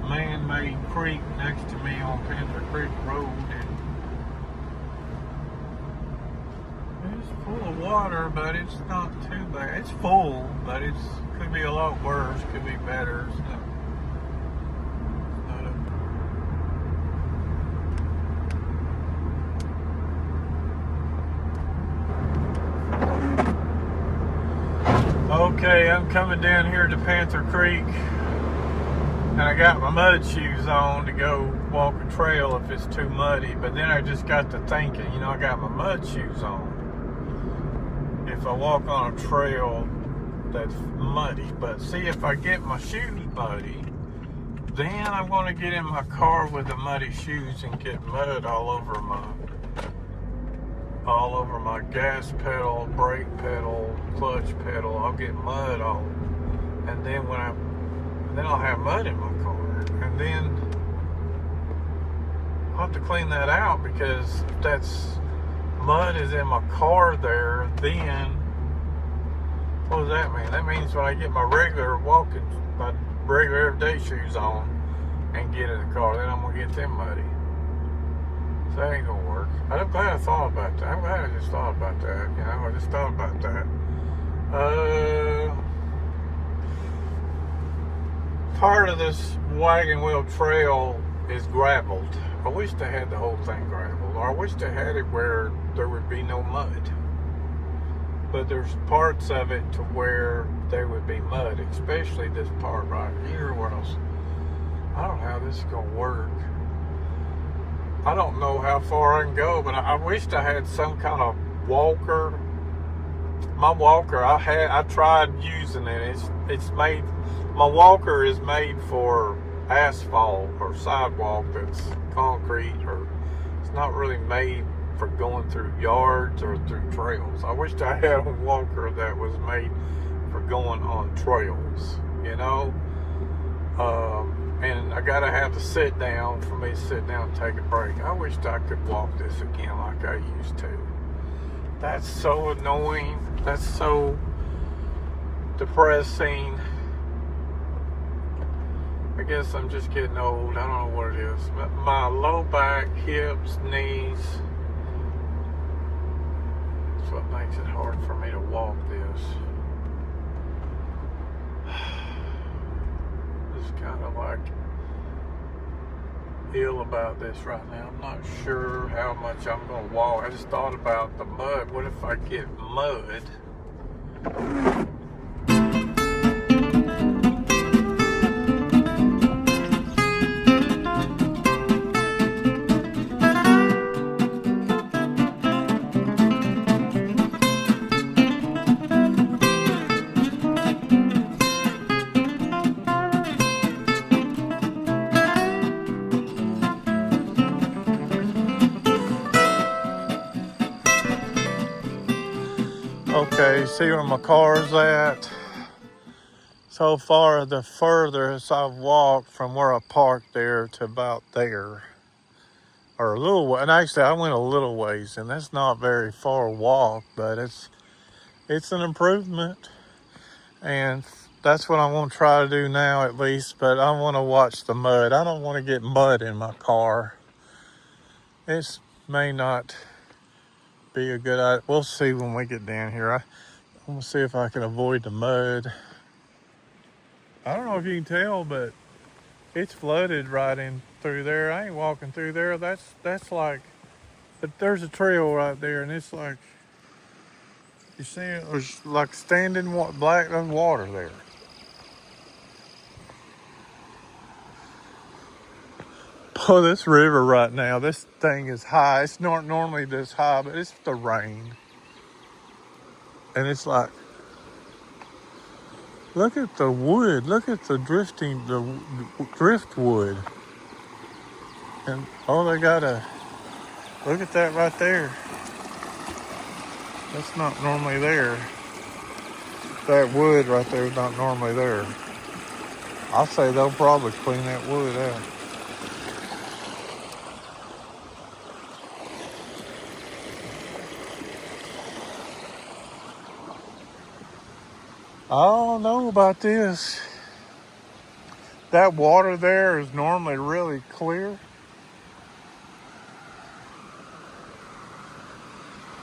man-made creek next to me on Panther Creek Road, and it's full of water, but it's not too bad. It's full, but it could be a lot worse, could be better. It's not Okay, I'm coming down here to Panther Creek, and I got my mud shoes on to go walk a trail if it's too muddy, but then I just got to thinking, you know, I got my mud shoes on. If I walk on a trail that's muddy, but see, if I get my shoes muddy, then I'm going to get in my car with the muddy shoes and get mud all over my gas pedal, brake pedal, clutch pedal. I'll get mud all, and then I'll have mud in my car, and then I'll have to clean that out, because if that's mud is in my car there, then what does that mean? That means when I get my regular everyday shoes on and get in the car, then I'm gonna get them muddy. So that ain't gonna work. I'm glad I thought about that. I'm glad I just thought about that. You know, I just thought about that. Part of this wagon wheel trail is gravelled. I wish they had the whole thing gravelled, or I wish they had it where there would be no mud. But there's parts of it to where there would be mud, especially this part right here where I don't know how this is gonna work. I don't know how far I can go, but I wished I had some kind of walker. My walker, I tried using it. It's made. My walker is made for asphalt or sidewalk that's concrete, or it's not really made for going through yards or through trails. I wished I had a walker that was made for going on trails, you know. And I gotta have to sit down for me to sit down and take a break. I wished I could walk this again like I used to. That's so annoying. That's so depressing. I guess I'm just getting old. I don't know what it is. My low back, hips, knees. That's what makes it hard for me to walk this. Just kind of like ill about this right now. I'm not sure how much I'm going to walk. I just thought about the mud. What if I get mud? Okay, see where my car's at? So far, the furthest I've walked from where I parked there to about there, or a little way. And actually, I went a little ways, and that's not very far walk, but it's an improvement, and that's what I want to try to do now, at least. But I want to watch the mud. I don't want to get mud in my car. This may not be a good idea. We'll see when we get down here. I'm gonna see if I can avoid the mud. I don't know if you can tell, but it's flooded right in through there. I ain't walking through there. That's like, but there's a trail right there, and it's like, you see it? There's like standing black water there. Oh, this river right now, this thing is high. It's not normally this high, but it's the rain. And it's like, look at the wood. Look at the driftwood. And oh, they got look at that right there. That's not normally there. That wood right there is not normally there. I'll say they'll probably clean that wood out. I don't know about this. That water there is normally really clear.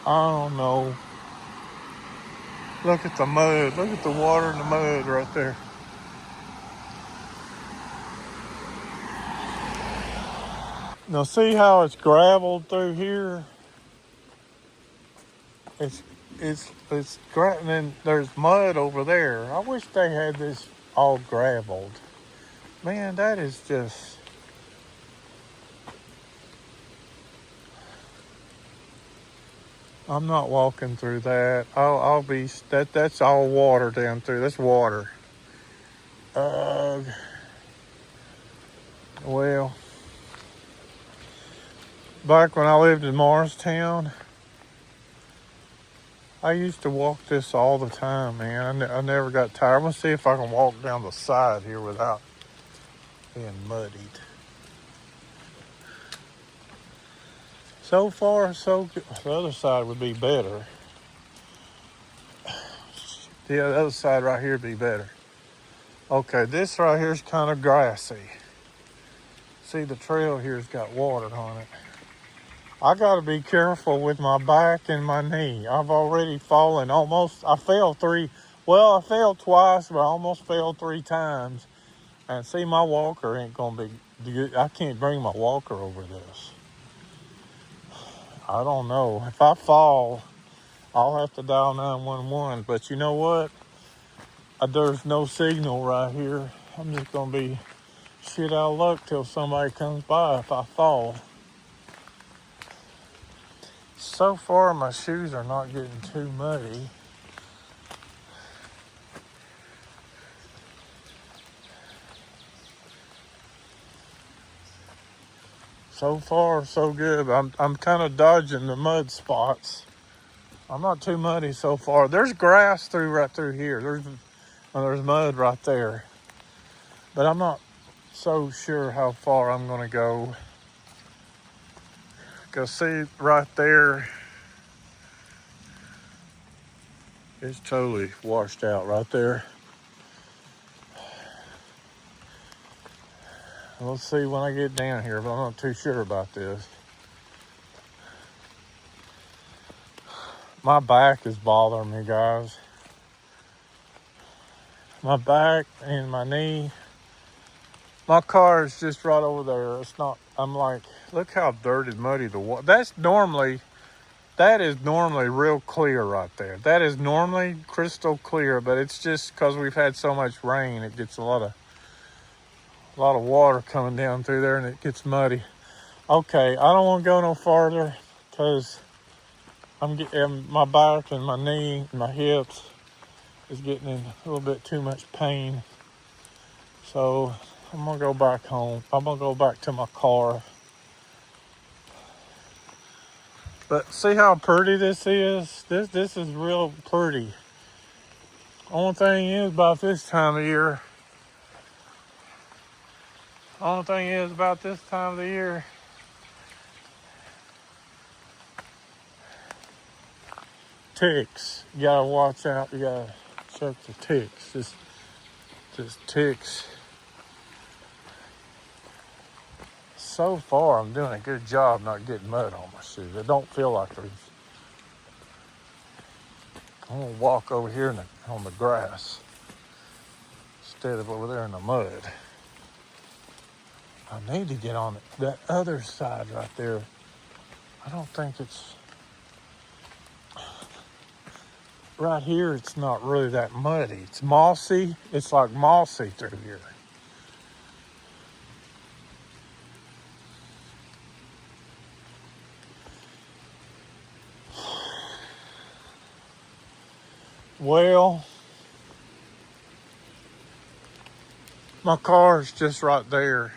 I don't know. Look at the mud. Look at the water and the mud right there. Now see how it's graveled through here? It's and then there's mud over there. I wish they had this all graveled. Man, that is just... I'm not walking through that. I'll be... That's all water down through. That's water. Well, back when I lived in Morristown, I used to walk this all the time, man. I never got tired. I'm gonna see if I can walk down the side here without being muddied. So far, so good. The other side would be better. The other side right here would be better. Okay, this right here is kind of grassy. See, the trail here's got water on it. I got to be careful with my back and my knee. I've already fallen almost. I fell twice, but I almost fell 3 times. And see, my walker ain't going to be good. I can't bring my walker over this. I don't know. If I fall, I'll have to dial 911. But you know what? There's no signal right here. I'm just going to be shit out of luck till somebody comes by if I fall. So far, my shoes are not getting too muddy. So far, so good. I'm kind of dodging the mud spots. I'm not too muddy so far. There's grass right through here. There's mud right there. But I'm not so sure how far I'm going to go. Because see, right there, it's totally washed out right there. We'll see when I get down here, but I'm not too sure about this. My back is bothering me, guys. My back and my knee. My car is just right over there. It's not, I'm like, look how dirty and muddy the water. That is normally real clear right there. That is normally crystal clear, but it's just because we've had so much rain, it gets a lot of water coming down through there and it gets muddy. Okay, I don't want to go no farther because I'm getting my back and my knee and my hips is getting in a little bit too much pain. So I'm going to go back home. I'm going to go back to my car. But see how pretty this is? This is real pretty. Only thing is about this time of year, ticks. You gotta watch out. You gotta check the ticks. Just ticks. So far, I'm doing a good job not getting mud on my shoes. I don't feel like there's... I'm gonna walk over here on the grass instead of over there in the mud. I need to get on that other side right there. I don't think it's... Right here, it's not really that muddy. It's mossy. It's like mossy through here. Well, my car's just right there.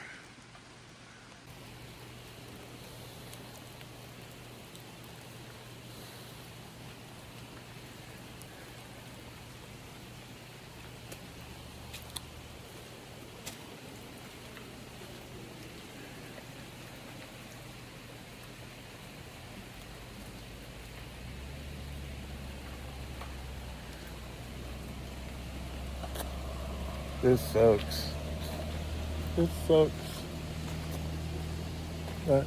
This sucks. This sucks. But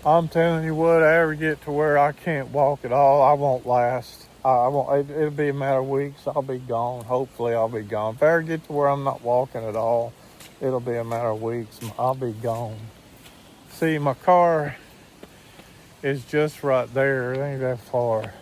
I'm telling you what, I ever get to where I can't walk at all, I won't last. I won't. It'll be a matter of weeks. I'll be gone. Hopefully, I'll be gone. If I ever get to where I'm not walking at all, it'll be a matter of weeks. I'll be gone. See, my car is just right there. It ain't that far.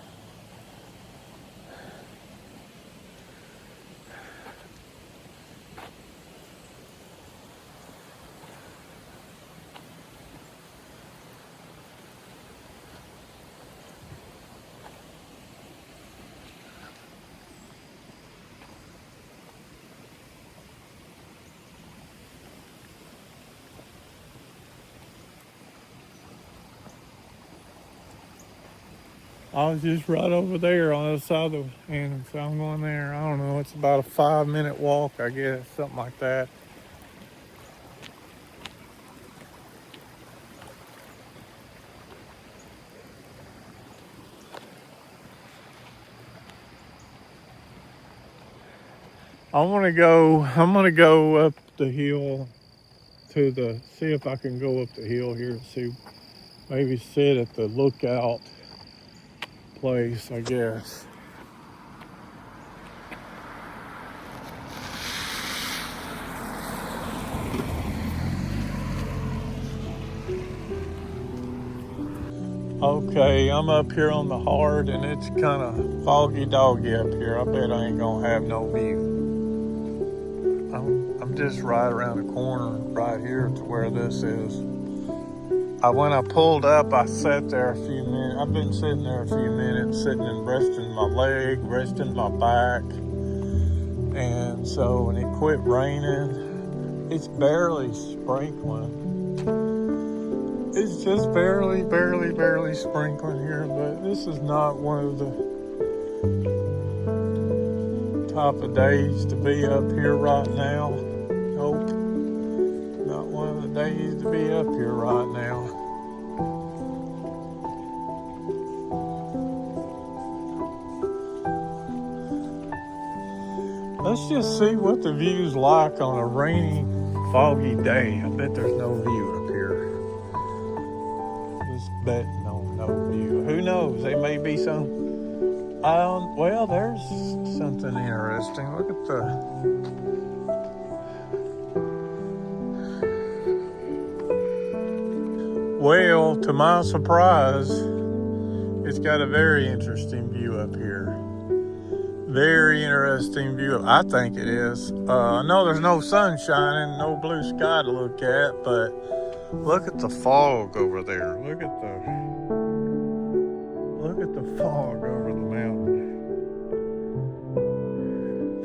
I was just right over there on the other side of the, and so I'm going there. I don't know, it's about a 5-minute walk, I guess, something like that. I'm gonna go up the hill see if I can go up the hill here and see, maybe sit at the lookout place, I guess. Okay, I'm up here on the Hard and it's kind of foggy doggy up here. I bet I ain't gonna have no view. I'm just right around the corner right here to where this is. When I pulled up, I sat there a few minutes. I've been sitting there a few minutes, sitting and resting my leg, resting my back. And so when it quit raining, it's barely sprinkling. It's just barely sprinkling here, but this is not one of the type of days to be up here right now. Nope. Not one of the days to be up here right now. Let's just see what the view's like on a rainy, foggy day. I bet there's no view up here. Just betting on no view. Who knows? There may be some. Well, there's something interesting. Look at Well, to my surprise, it's got a very interesting view up here. Very interesting view. I think it is. I know there's no sun shining, no blue sky to look at, but look at the fog over there. Look at the fog over the mountain.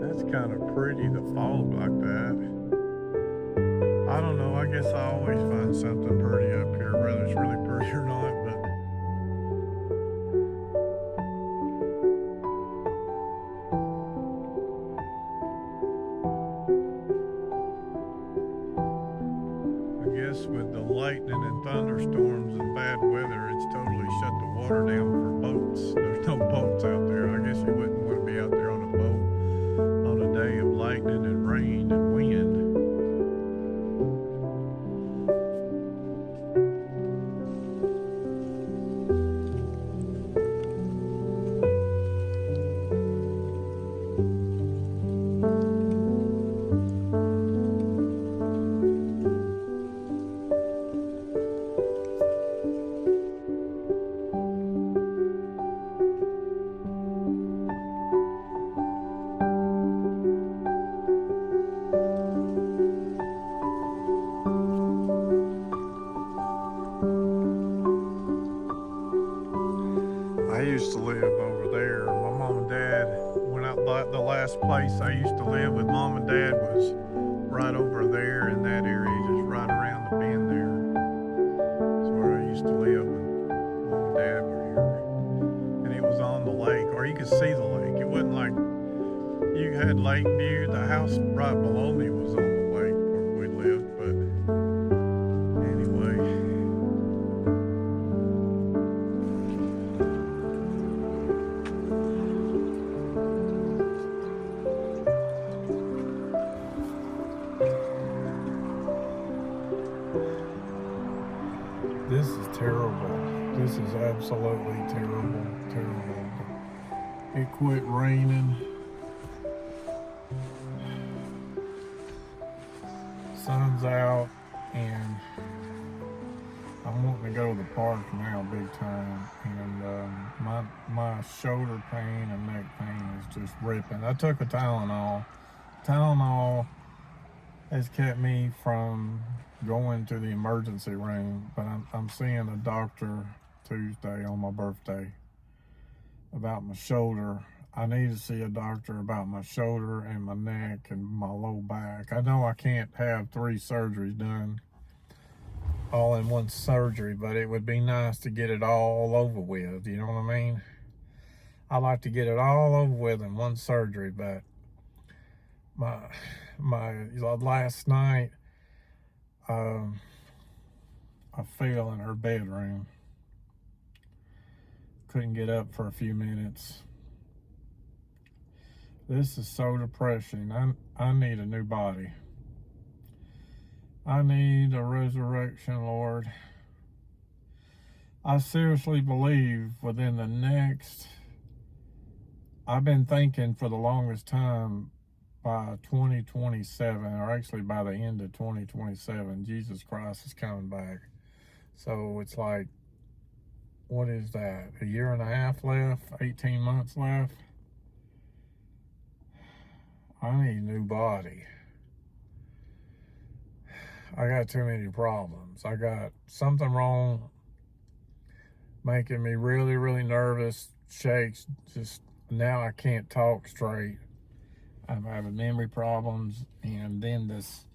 That's kind of pretty, the fog like that. I don't know, I guess I always find something pretty up here, whether it's really pretty or not, but I guess with the lightning and thunderstorms and bad weather, it's totally shut the water down for boats. There's no boats out there. I guess you wouldn't want to be out there on a boat on a day of lightning and rain and wind. I used to live over there. My mom and dad, the last place I used to live with mom and dad was right over there in that area, just right around the bend there. That's where I used to live when mom and dad were here. And it was on the lake, or you could see the lake. It wasn't like you had lake view. The house right below me was on the lake where we lived, but anyway. This is absolutely terrible, terrible. It quit raining. Sun's out, and I'm wanting to go to the park now big time. And my shoulder pain and neck pain is just ripping. I took a Tylenol. Tylenol has kept me from going to the emergency room, but I'm seeing a doctor Tuesday on my birthday about my shoulder. I need to see a doctor about my shoulder and my neck and my low back. I know I can't have 3 surgeries done all in one surgery, but it would be nice to get it all over with, you know what I mean? I like to get it all over with in one surgery, but my last night, I fell in her bedroom. Couldn't get up for a few minutes. This is so depressing. I need a new body. I need a resurrection, Lord. I seriously believe within the next, I've been thinking for the longest time, by 2027, or actually by the end of 2027, Jesus Christ is coming back. So it's like, what is that? A year and a half left? 18 months left? I need a new body. I got too many problems. I got something wrong, making me really, really nervous, shakes. Just now I can't talk straight. I'm having memory problems, and then this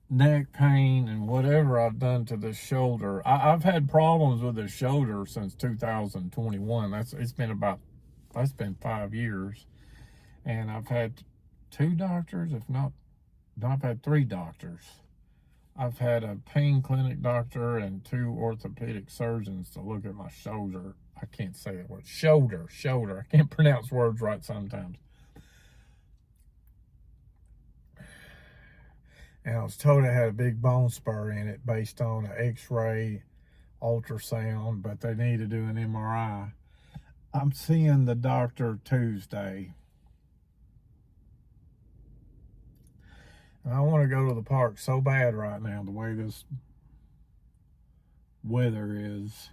neck pain and whatever I've done to the shoulder. I've had problems with the shoulder since 2021. That's been 5 years, and I've had 2 doctors, if not, I've had 3 doctors. I've had a pain clinic doctor and 2 orthopedic surgeons to look at my shoulder. I can't say that word. Shoulder. I can't pronounce words right sometimes. And I was told I had a big bone spur in it based on an x-ray, ultrasound, but they need to do an MRI. I'm seeing the doctor Tuesday. And I want to go to the park so bad right now, the way this weather is.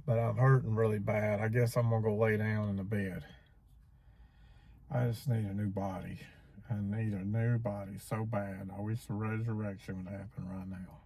But I'm hurting really bad. I guess I'm going to go lay down in the bed. I just need a new body. I need a new body so bad. I wish the resurrection would happen right now.